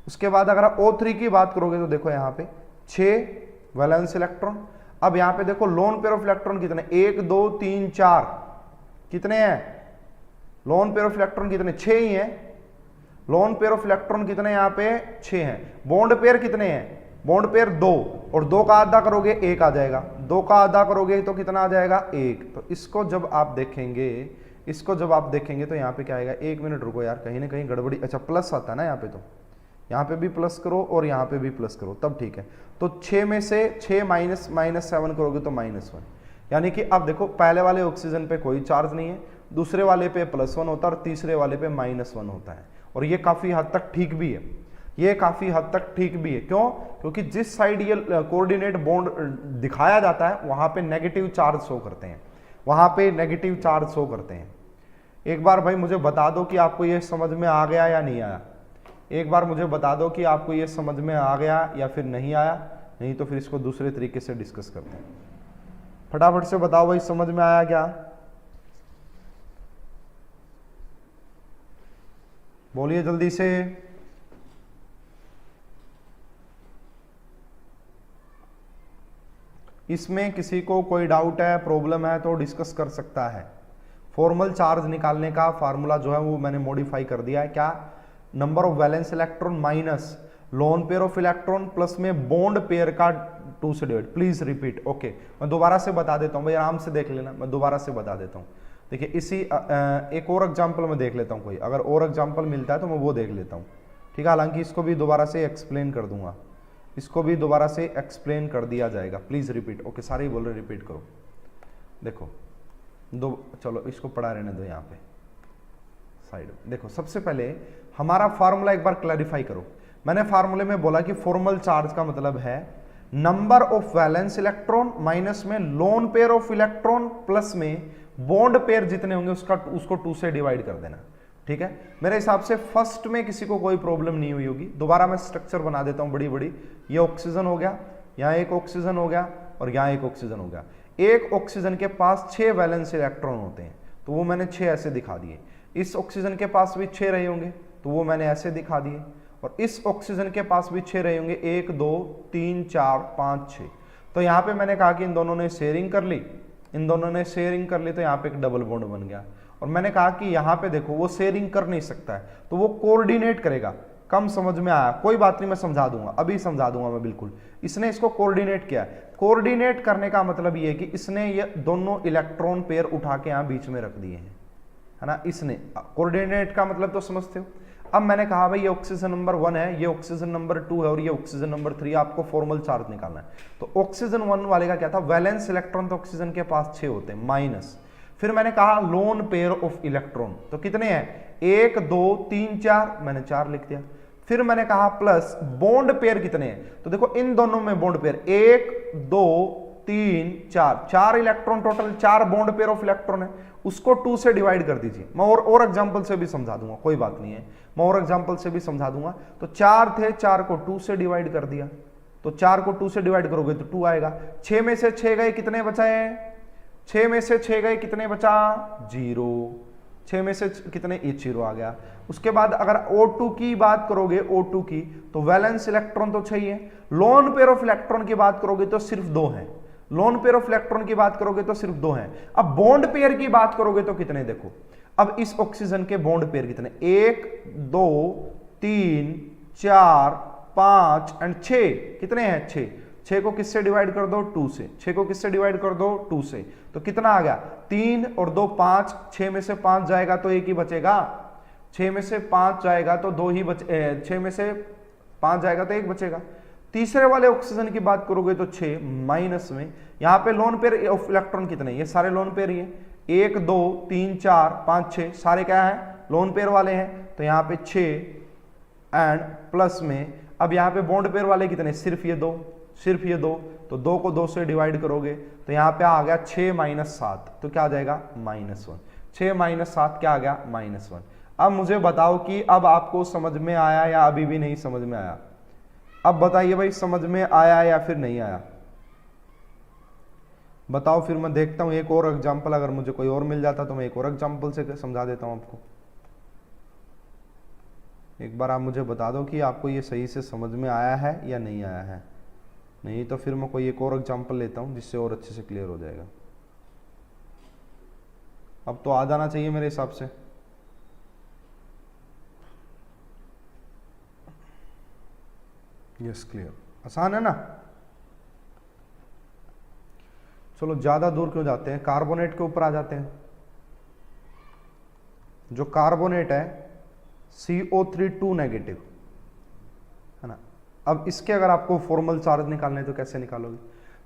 उसके बाद अगर आप O3 की बात करोगे तो देखो यहाँ पे 6 वैलेंस इलेक्ट्रॉन, अब यहाँ पे देखो लोन पेयर ऑफ इलेक्ट्रॉन कितने, 1 2 3 4, कितने हैं लोन पेयर ऑफ इलेक्ट्रॉन कितने, 6 ही हैं, लोन पेयर ऑफ इलेक्ट्रॉन कितने यहाँ पे 6 हैं, बॉन्ड पेयर कितने हैं, बॉन्ड पेयर 2, और 2 का आधा करोगे 1 आ जाएगा, 2 का आधा करोगे तो कितना आ जाएगा 1, तो इसको जब आप देखेंगे, इसको जब आप देखेंगे तो यहाँ पे क्या आएगा, 1 मिनट रुको यार, कहीं ना कहीं गड़बड़ी, अच्छा प्लस आता है ना यहाँ पे, तो यहाँ पे भी प्लस करो और यहाँ पे भी प्लस करो तब ठीक है, तो 6 में से 6 -7 करोगे तो -1, यानी कि अब देखो पहले वाले ऑक्सीजन पे कोई चार्ज नहीं है, दूसरे वाले पे +1 होता है और तीसरे वाले पे -1 होता है, और ये काफी हद तक ठीक भी है, ये काफी हद तक ठीक भी है, क्यों, क्योंकि जिस साइड ये कोऑर्डिनेट बॉन्ड दिखाया जाता है वहां पे नेगेटिव चार्ज शो करते हैं, वहां पे नेगेटिव चार्ज शो करते हैं। एक बार भाई मुझे बता दो कि आपको ये समझ में आ गया या नहीं आया, एक बार मुझे बता दो कि आपको ये समझ में आ गया या फिर नहीं आया, नहीं तो फिर इसको दूसरे तरीके से डिस्कस करते हैं, फटाफट से बताओ भाई समझ में आया क्या, बोलिए जल्दी से। इसमें किसी को कोई डाउट है, प्रॉब्लम है तो डिस्कस कर सकता है। फॉर्मल चार्ज निकालने का फार्मूला जो है वो मैंने मॉडिफाई कर दिया है, क्या, number of valence electron minus loan pair of electron plus में बॉन्ड पेयर का 2 से डिवाइड, प्लीज रिपीट, ओके मैं दोबारा से बता देता हूँ भाई, आराम से देख लेना, मैं दोबारा से बता देता हूँ। देखिए इसी एक और एग्जाम्पल में देख लेता हूँ, कोई अगर और एग्जाम्पल मिलता है तो मैं वो देख लेता हूँ, ठीक है, हालांकि इसको भी दोबारा से एक्सप्लेन कर दूंगा, इसको भी दोबारा से एक्सप्लेन कर दिया जाएगा, प्लीज रिपीट, ओके सारे ही बोल रहे रिपीट करो। देखो चलो इसको पढ़ा रहने दो यहाँ पे साइड में। देखो सबसे पहले हमारा फार्मूला एक बार क्लैरिफाई करो, मैंने फार्मूले में बोला कि फॉर्मल चार्ज का मतलब है number of valence electron minus में lone pair of electron plus में बॉन्ड पेयर जितने होंगे उसको 2 से डिवाइड कर देना। ठीक है, मेरे हिसाब से फर्स्ट में किसी को कोई प्रॉब्लम नहीं हुई होगी। दोबारा मैं स्ट्रक्चर बना देता हूं बड़ी बड़ी। ये ऑक्सीजन हो गया, यहाँ एक ऑक्सीजन हो गया और यहाँ एक ऑक्सीजन हो गया। एक ऑक्सीजन के पास 6 वैलेंस इलेक्ट्रॉन होते हैं, तो वो मैंने 6 ऐसे दिखा दिए। इस ऑक्सीजन के पास भी 6 रहे होंगे, तो वो मैंने ऐसे दिखा दिए। और इस ऑक्सीजन के पास भी 6 रहे होंगे, 1 2 3 4 5 6। तो यहाँ पे मैंने कहा कि इन दोनों ने शेयरिंग कर ली, इन दोनों ने शेयरिंग कर ली, तो यहाँ पे एक डबल बॉन्ड बन गया। और मैंने कहा कि यहाँ पे देखो वो शेयरिंग कर नहीं सकता है, तो वो कोऑर्डिनेट करेगा। कम समझ में आया, कोई बात नहीं, मैं समझा दूंगा, अभी समझा दूंगा मैं बिल्कुल। इसने इसको कोऑर्डिनेट किया है। कोऑर्डिनेट करने का मतलब ये है कि इसने ये दोनों इलेक्ट्रॉन पेयर उठा के यहाँ बीच में रख दिए हैं, है ना। इसने कोऑर्डिनेट का मतलब तो समझते हो। अब मैंने कहा भाई ये ऑक्सीजन नंबर 1 है, ये ऑक्सीजन नंबर 2 है और ये ऑक्सीजन नंबर 3, आपको फॉर्मल चार्ज निकालना है। तो ऑक्सीजन 1 वाले का क्या था, वैलेंस इलेक्ट्रॉन तो ऑक्सीजन के पास 6 होते हैं माइनस। फिर मैंने कहा लोन पेयर ऑफ इलेक्ट्रॉन, तो कितने हैं, 1 2 3 4, मैंने 4 लिख दिया। फिर मैंने कहा प्लस बॉन्ड पेयर कितने हैं, तो देखो इन दोनों में bond pair 1 2 3 4, 4 electron total, 4 bond pair of electron है, उसको 2 से डिवाइड कर दीजिए। मैं और एग्जांपल से भी समझा दूंगा, कोई बात नहीं है, मैं और एग्जांपल से भी समझा दूंगा। तो 4 थे, 4 को 2 से डिवाइड कर दिया, तो 4 को 2 से डिवाइड करोगे तो 2 आएगा। 6 में से 6 गए, कितने बचाए, 6 में से 6 गए, कितने बचा, 0। 6 में से कितने, ये 0 आ गया। उसके बाद अगर O2 की बात करोगे, O2 की, तो वैलेंस इलेक्ट्रॉन तो चाहिए। लोन पेयर ऑफ इलेक्ट्रॉन की बात करोगे तो सिर्फ 2 है। लोन पेयर ऑफ इलेक्ट्रॉन की बात करोगे तो सिर्फ 2 हैं। अब बॉन्ड पेयर की बात करोगे तो कितने, देखो अब इस ऑक्सीजन के बॉन्ड पेयर कितने, 1 2 3 4 5 एंड 6, कितने हैं, 6। 6 को किससे डिवाइड कर दो, 2 से। 6 को किससे डिवाइड कर दो, 2 से। तो कितना आ गया, 3 और 2 5, 6 में से 5 जाएगा तो 1 ही बचेगा। 6 में से 5 जाएगा तो 2 ही बचे, 6 में से 5 जाएगा तो 1 बचेगा। तीसरे वाले ऑक्सीजन की बात करोगे तो 6 माइनस में, यहां पे लोन पेयर ऑफ इलेक्ट्रॉन कितने, ये सारे लोन पेयर ही है, 1 2 3 4 5 6, सारे क्या है, लोन पेयर वाले हैं। तो यहाँ पे 6 एंड प्लस में, अब यहाँ पे बॉन्ड पेयर वाले कितने, सिर्फ ये 2, सिर्फ ये 2। तो 2 को 2 से डिवाइड करोगे तो यहाँ पे आ गया 6 माइनस 7, तो क्या आ जाएगा, -1। 6 माइनस 7 क्या आ गया, -1। अब मुझे बताओ कि अब आपको समझ में आया या अभी भी नहीं समझ में आया। अब बताइए भाई, समझ में आया या फिर नहीं आया, बताओ। फिर मैं देखता हूं एक और एग्जांपल, अगर मुझे कोई और मिल जाता तो मैं एक और एग्जांपल से समझा देता हूं आपको। एक बार आप मुझे बता दो कि आपको ये सही से समझ में आया है या नहीं आया है। नहीं तो फिर मैं कोई एक और एग्जांपल लेता हूं जिससे और अच्छे से क्लियर हो जाएगा। अब तो आ जाना चाहिए मेरे हिसाब से। यस, क्लियर, आसान है ना। चलो ज्यादा दूर क्यों जाते हैं, कार्बोनेट के ऊपर आ जाते हैं। जो कार्बोनेट है CO3 2 नेगेटिव, है ना। अब इसके अगर आपको फॉर्मल चार्ज निकालने हैं तो कैसे निकालोगे।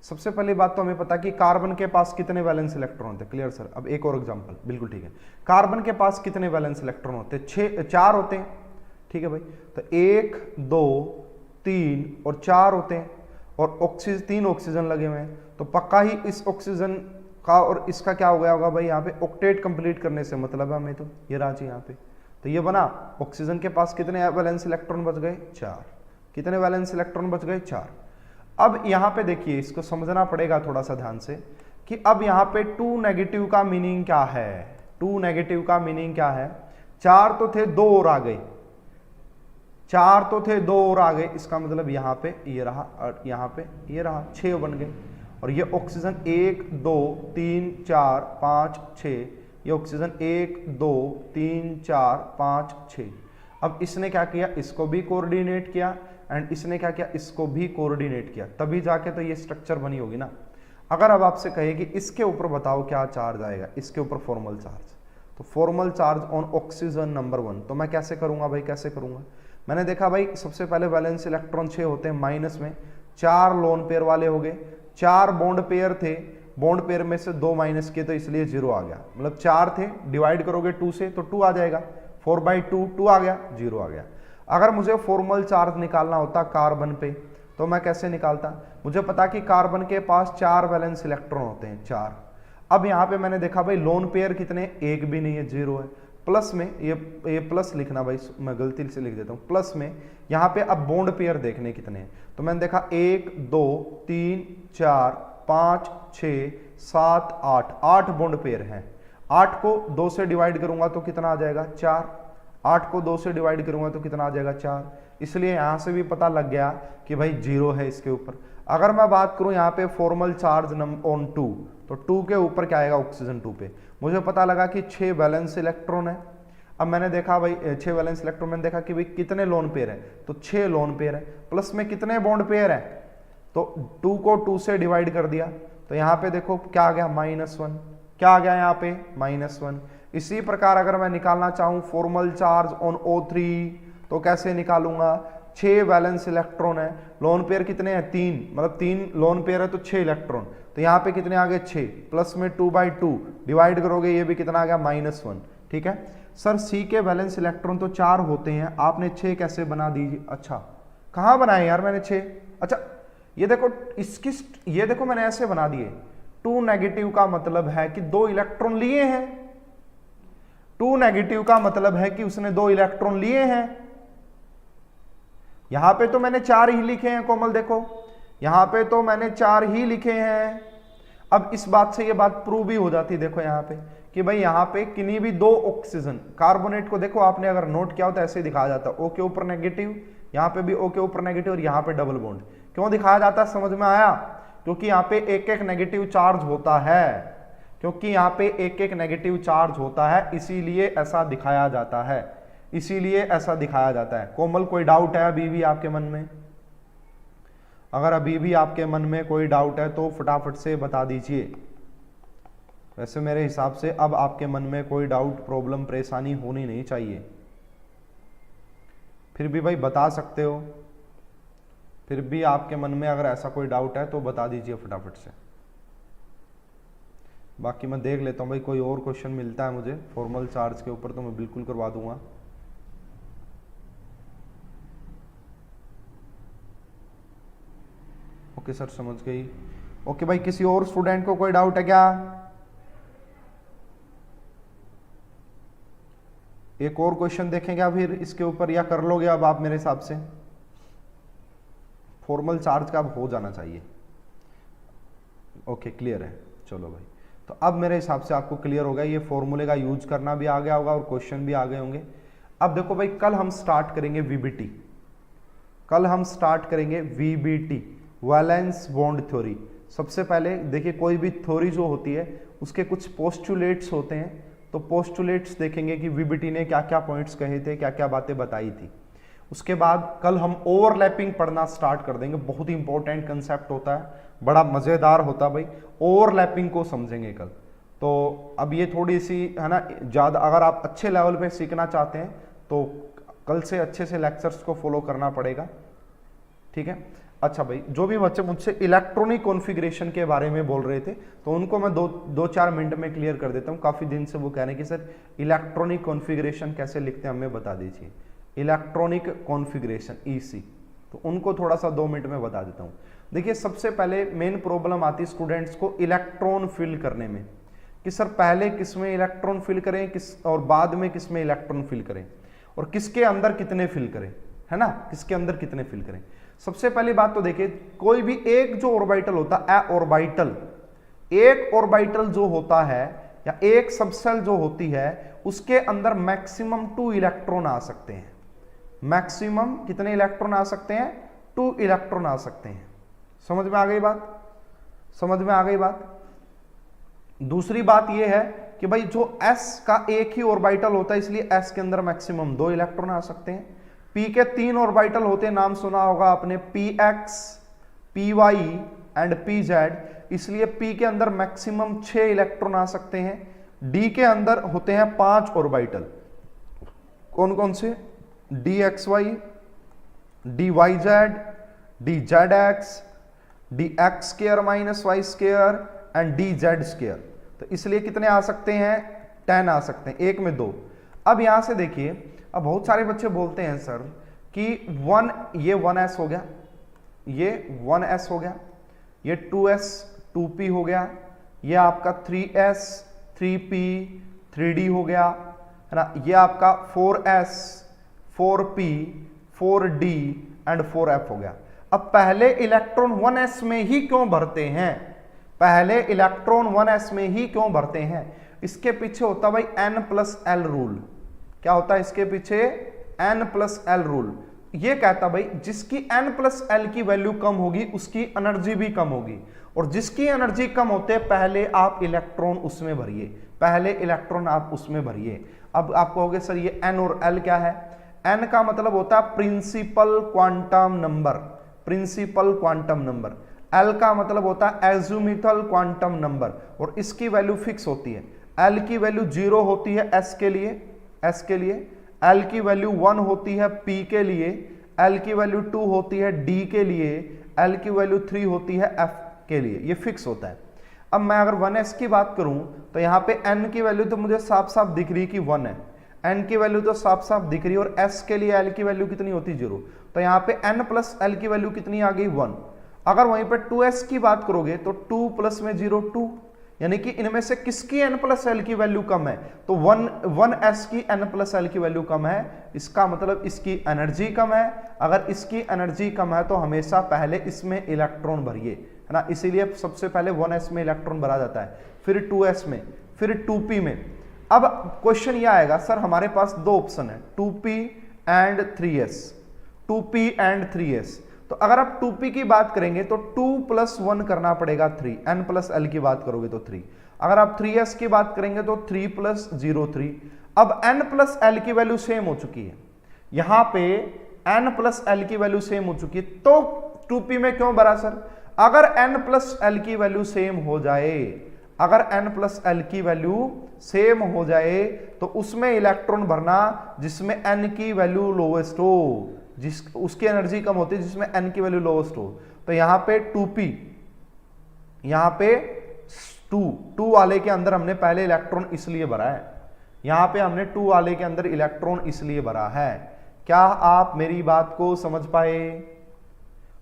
सबसे पहली बात तो हमें पता कि कार्बन के पास कितने वैलेंस इलेक्ट्रॉन होते हैं। Clear sir. अब एक और एग्जांपल, बिल्कुल ठीक है। कार्बन के पास कितने वैलेंस इलेक्ट्रॉन होते हैं, 4 होते हैं, ठीक है भाई। तो 1 2 3 और 4 होते हैं, और ऑक्सीजन 3 ऑक्सीजन लगे हुए हैं, तो पक्का ही इस ऑक्सीजन का और इसका क्या हो गया होगा भाई, यहाँ पे ऑक्टेट कंप्लीट करने से मतलब है हमें, तो ये राजी यहाँ पे, तो ये बना। ऑक्सीजन के पास कितने वैलेंस इलेक्ट्रॉन बच गए, 4। कितने वैलेंस इलेक्ट्रॉन बच गए, 4। अब यहाँ पे देखिए, इसको समझना पड़ेगा थोड़ा सा ध्यान से कि अब यहाँ पे 2 नेगेटिव का मीनिंग क्या है। 2 नेगेटिव का मीनिंग क्या है, 4 तो थे, 2 और आ गए, 4 तो थे, 2 और आ गए, इसका मतलब यहाँ पे ये रहा और यहाँ पे ये रहा, 6 बन गए। और ये ऑक्सीजन 1 2 3 4 5 6, ये ऑक्सीजन 1 2 3 4 5 6। अब इसने क्या किया, इसको भी कोऑर्डिनेट किया, एंड इसने क्या किया, इसको भी कोऑर्डिनेट किया, तभी जाके तो ये स्ट्रक्चर बनी होगी ना। अगर अब आपसे कहे कि इसके ऊपर बताओ क्या चार्ज आएगा, इसके ऊपर फॉर्मल चार्ज, तो formal charge on oxygen number 1, तो मैं कैसे करूंगा भाई, कैसे करूंगा। मैंने देखा भाई, सबसे पहले वैलेंस इलेक्ट्रॉन 6 होते हैं, माइनस में 4 लोन पेयर वाले हो गए, 4 बॉन्ड पेयर थे, बॉन्ड पेयर में से 2 माइनस किए तो इसलिए 0 आ गया। मतलब 4 थे, डिवाइड करोगे 2 से तो 2 आ जाएगा, 4/2 2 आ गया, 0 आ गया। अगर मुझे फॉर्मल चार्ज निकालना होता कार्बन पे, तो मैं कैसे निकालता, मुझे पता कि कार्बन के पास 4 वैलेंस इलेक्ट्रॉन होते हैं, 4। अब यहाँ पे मैंने देखा भाई लोन पेयर कितने, एक भी नहीं है, 0 है। प्लस में ये प्लस लिखना भाई, मैं गलती से लिख देता हूँ, प्लस में यहाँ पे अब बॉन्ड पेयर देखने कितने हैं, तो मैंने देखा 1 2 3 4 5 6 7 8, 8 बॉन्ड पेयर हैं। 8 को 2 से डिवाइड करूंगा तो कितना आ जाएगा, 4। 8 को 2 से डिवाइड करूंगा तो कितना आ जाएगा, 4। इसलिए यहां से भी पता लग गया कि भाई 0 है इसके ऊपर। अगर मैं बात करूं यहाँ पे फॉर्मल चार्ज ऑन 2, तो 2 के ऊपर क्या आएगा, ऑक्सीजन 2 पे। मुझे पता लगा कि 6 वैलेंस इलेक्ट्रॉन है। अब मैंने देखा भाई 6 वैलेंस इलेक्ट्रॉन, मैंने देखा कि भाई कितने लोन पेयर है, तो 6 लोन पेयर है। प्लस में कितने बॉन्ड पेयर है, तो 2 को 2 से डिवाइड कर दिया, तो यहाँ पे देखो क्या आ गया, -1। क्या आ गया यहाँ पे, -1। इसी प्रकार अगर मैं निकालना चाहूं फॉर्मल चार्ज ऑन O3, तो कैसे निकालूंगा, 6 वैलेंस इलेक्ट्रॉन है, लोन पेयर कितने हैं, 3, मतलब 3 लोन पेयर है तो 6 इलेक्ट्रॉन, तो यहाँ पे कितने आ गए, 6, प्लस में 2/2 डिवाइड करोगे, ये भी कितना आ गया, -1। ठीक है सर, सी के वैलेंस इलेक्ट्रॉन तो 4 होते हैं, आपने 6 कैसे बना दीजिए। अच्छा, कहाँ बनाए यार मैंने 6, अच्छा ये देखो इसकी, ये देखो मैंने ऐसे बना दिए। 2 नेगेटिव का मतलब है कि 2 इलेक्ट्रॉन लिए हैं, 2 नेगेटिव का मतलब है कि उसने 2 इलेक्ट्रॉन लिए हैं। यहां पे तो मैंने 4 ही लिखे हैं कोमल, देखो यहां पे तो मैंने 4 ही लिखे हैं। अब इस बात से ये बात प्रूव भी हो जाती है, देखो यहाँ पे कि भाई यहाँ पे किन्हीं भी 2 ऑक्सीजन, कार्बोनेट को देखो आपने अगर नोट किया हो तो ऐसे दिखाया जाता है, O के ऊपर नेगेटिव, यहाँ पे भी O के ऊपर नेगेटिव और यहाँ पे डबल बॉन्ड। क्यों दिखाया जाता है, समझ में आया, क्योंकि यहाँ पे एक एक नेगेटिव चार्ज होता है, क्योंकि यहाँ पे एक एक नेगेटिव चार्ज होता है, इसीलिए ऐसा दिखाया जाता है, इसीलिए ऐसा दिखाया जाता है। कोमल कोई डाउट है अभी भी आपके मन में, अगर अभी भी आपके मन में कोई डाउट है तो फटाफट से बता दीजिए। वैसे मेरे हिसाब से अब आपके मन में कोई डाउट, प्रॉब्लम, परेशानी होनी नहीं चाहिए, फिर भी भाई बता सकते हो, फिर भी आपके मन में अगर ऐसा कोई डाउट है तो बता दीजिए फटाफट से। बाकी मैं देख लेता हूँ भाई, कोई और क्वेश्चन मिलता है मुझे फॉर्मल चार्ज के ऊपर तो मैं बिल्कुल करवा दूंगा। ओके सर, समझ गई। ओके भाई, किसी और स्टूडेंट को कोई डाउट है क्या, एक और क्वेश्चन देखें क्या फिर इसके ऊपर, या कर लोगे अब आप मेरे हिसाब से, फॉर्मल चार्ज का अब हो जाना चाहिए। ओके क्लियर है, चलो भाई, तो अब मेरे हिसाब से आपको क्लियर होगा, ये फॉर्मूले का यूज करना भी आ गया होगा और क्वेश्चन भी आ गए होंगे। अब देखो भाई, कल हम स्टार्ट करेंगे VBT, कल हम स्टार्ट करेंगे VBT, वैलेंस बॉन्ड थ्योरी। सबसे पहले देखिए, कोई भी थ्योरी जो होती है उसके कुछ पोस्टुलेट्स होते हैं, तो पोस्टुलेट्स देखेंगे कि VBT ने क्या क्या पॉइंट्स कहे थे, क्या क्या बातें बताई थी। उसके बाद कल हम ओवरलैपिंग पढ़ना स्टार्ट कर देंगे, बहुत ही इंपॉर्टेंट कंसेप्ट होता है, बड़ा मजेदार होता है भाई, ओवरलैपिंग को समझेंगे कल। तो अब ये थोड़ी सी है ना, ज़्यादा अगर आप अच्छे लेवल पे सीखना चाहते हैं तो कल से अच्छे से लेक्चर्स को फॉलो करना पड़ेगा, ठीक है। अच्छा भाई, जो भी बच्चे मुझसे इलेक्ट्रॉनिक कॉन्फ़िगरेशन के बारे में बोल रहे थे तो उनको मैं दो चार मिनट में क्लियर कर देता हूँ। काफ़ी दिन से वो कह रहे हैं कि सर इलेक्ट्रॉनिक कॉन्फ़िगरेशन कैसे लिखते हैं, हमें बता दीजिए। इलेक्ट्रॉनिक कॉन्फ़िगरेशन EC, तो उनको थोड़ा सा 2 मिनट में बता देता हूँ। देखिए, सबसे पहले मेन प्रॉब्लम आती है स्टूडेंट्स को इलेक्ट्रॉन फिल करने में, कि सर पहले किस में इलेक्ट्रॉन फिल करें, किस और बाद में किस में इलेक्ट्रॉन फिल करें, और किसके अंदर कितने फिल करें, है ना, किसके अंदर कितने फिल करें। सबसे पहली बात तो देखिए, कोई भी एक जो ऑर्बिटल होता है, ऑर्बिटल, एक ऑर्बिटल जो होता है या एक सबसेल जो होती है, उसके अंदर मैक्सिमम 2 इलेक्ट्रॉन आ सकते हैं। मैक्सिमम कितने इलेक्ट्रॉन आ सकते हैं, 2 इलेक्ट्रॉन आ सकते हैं। समझ में आ गई बात, समझ में आ गई बात। दूसरी बात यह है कि भाई जो S का एक ही ऑर्बिटल होता है, इसलिए S के अंदर मैक्सिमम 2 इलेक्ट्रॉन आ सकते हैं। P के 3 ऑर्बिटल होते हैं, नाम सुना होगा आपने, PX, PY एंड PZ, इसलिए P के अंदर मैक्सिमम 6 इलेक्ट्रॉन आ सकते हैं। D के अंदर होते हैं 5 ऑर्बिटल, कौन कौन से, DXY, DYZ, DZX, DX² minus Y² and DZ²। तो इसलिए कितने आ सकते हैं, 10 आ सकते हैं, एक में 2। अब यहां से देखिए, अब बहुत सारे बच्चे बोलते हैं सर कि 1, ये 1s हो गया, ये 1s हो गया, ये 2s 2p हो गया, ये आपका 3s 3p 3d हो गया, है ना, ये आपका 4s 4p 4d and 4f हो गया। अब पहले इलेक्ट्रॉन 1s में ही क्यों भरते हैं, पहले इलेक्ट्रॉन 1s में ही क्यों भरते हैं? इसके पीछे होता भाई n+l रूल। क्या होता है इसके पीछे? n+l rule. ये कहता भाई जिसकी n+l की वैल्यू कम होगी उसकी एनर्जी भी कम होगी, और जिसकी एनर्जी कम होते हैं पहले आप इलेक्ट्रॉन उसमें भरिए, पहले इलेक्ट्रॉन आप उसमें भरिए। अब आप कहोगे सर ये n और l क्या है? n का मतलब होता है principal quantum number, principal quantum number. l का मतलब होता है एज़्यूमिथल क्वांटम नंबर, और इसकी वैल्यू फिक्स होती है। l की वैल्यू 0 होती है s के लिए, s के लिए, l की वैल्यू 1 होती है p के लिए, l की वैल्यू 2 होती है d के लिए, l की वैल्यू 3 होती है f के लिए, ये फिक्स होता है। अब मैं अगर 1s की बात करूं तो यहाँ पे n की वैल्यू तो मुझे साफ साफ दिख रही कि 1 है, n की वैल्यू तो साफ साफ दिख रही है, और s के लिए l की वैल्यू कितनी होती 0, तो यहाँ पे n+l की वैल्यू कितनी आ गई 1। अगर वहीं पे 2s की बात करोगे तो 2 प्लस में 0 2, यानी कि इनमें से किसकी n+l की वैल्यू कम है? तो 1s की n+l की वैल्यू कम है, इसका मतलब इसकी एनर्जी कम है। अगर इसकी एनर्जी कम है तो हमेशा पहले इसमें इलेक्ट्रॉन भरिए, है ना, इसीलिए सबसे पहले 1s में इलेक्ट्रॉन भरा जाता है, फिर 2s में, फिर 2p में। अब क्वेश्चन यह आएगा सर हमारे पास दो ऑप्शन है 2p and 3s, 2p and 3s। तो अगर आप 2p की बात करेंगे तो 2 + 1 करना पड़ेगा 3, n+l की बात करोगे तो 3। अगर आप 3s की बात करेंगे तो 3 + 0 3। अब n+l की वैल्यू सेम हो चुकी है, यहां पे n+l की वैल्यू सेम हो चुकी है, तो 2p में क्यों भरा सर? अगर n+l की वैल्यू सेम हो जाए, अगर n+l की वैल्यू सेम हो जाए तो उसमें इलेक्ट्रॉन भरना जिसमें n की वैल्यू लोवेस्ट हो, जिस उसकी एनर्जी कम होती है जिसमें n की वैल्यू लोवेस्ट हो। तो यहां पे 2p, यहां पे 2 वाले के अंदर हमने पहले इलेक्ट्रॉन इसलिए भरा है, यहां पे हमने 2 वाले के अंदर इलेक्ट्रॉन इसलिए भरा है। क्या आप मेरी बात को समझ पाए?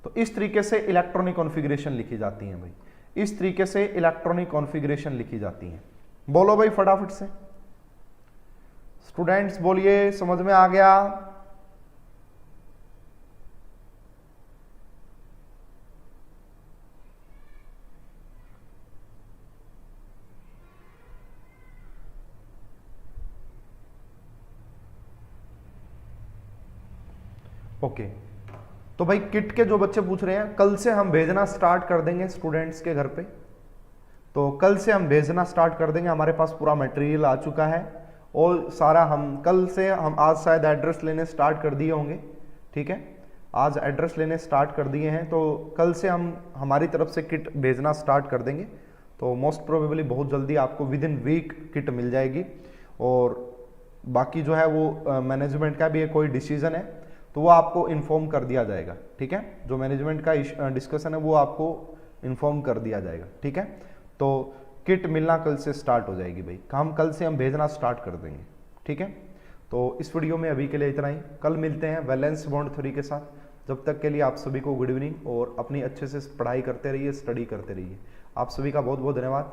तो इस तरीके से इलेक्ट्रॉनिक कॉन्फ़िगरेशन लिखी जाती है भाई, इस तरीके से इलेक्ट्रॉनिक कॉन्फ़िगरेशन लिखी जाती है। बोलो भाई फटाफट से, स्टूडेंट्स बोलिए, समझ में आ गया? ओके, तो भाई किट के जो बच्चे पूछ रहे हैं, कल से हम भेजना स्टार्ट कर देंगे स्टूडेंट्स के घर पे। तो कल से हम भेजना स्टार्ट कर देंगे, हमारे पास पूरा मटेरियल आ चुका है और सारा हम कल से हम आज शायद एड्रेस लेने स्टार्ट कर दिए होंगे, ठीक है, आज एड्रेस लेने स्टार्ट कर दिए हैं, तो कल से हम हमारी तरफ से किट भेजना स्टार्ट कर देंगे। तो मोस्ट प्रोबेबली बहुत जल्दी आपको विद इन वीक किट मिल जाएगी। और बाकी जो है वो मैनेजमेंट का भी एक कोई डिसीजन है तो वो आपको इन्फॉर्म कर दिया जाएगा, ठीक है, जो मैनेजमेंट का डिस्कशन है वो आपको इन्फॉर्म कर दिया जाएगा, ठीक है। तो किट मिलना कल से स्टार्ट हो जाएगी भाई, काम कल से हम भेजना स्टार्ट कर देंगे, ठीक है। तो इस वीडियो में अभी के लिए इतना ही, कल मिलते हैं वैलेंस बॉन्ड थ्योरी के साथ। जब तक के लिए आप सभी को गुड इवनिंग, और अपनी अच्छे से पढ़ाई करते रहिए, स्टडी करते रहिए। आप सभी का बहुत बहुत धन्यवाद।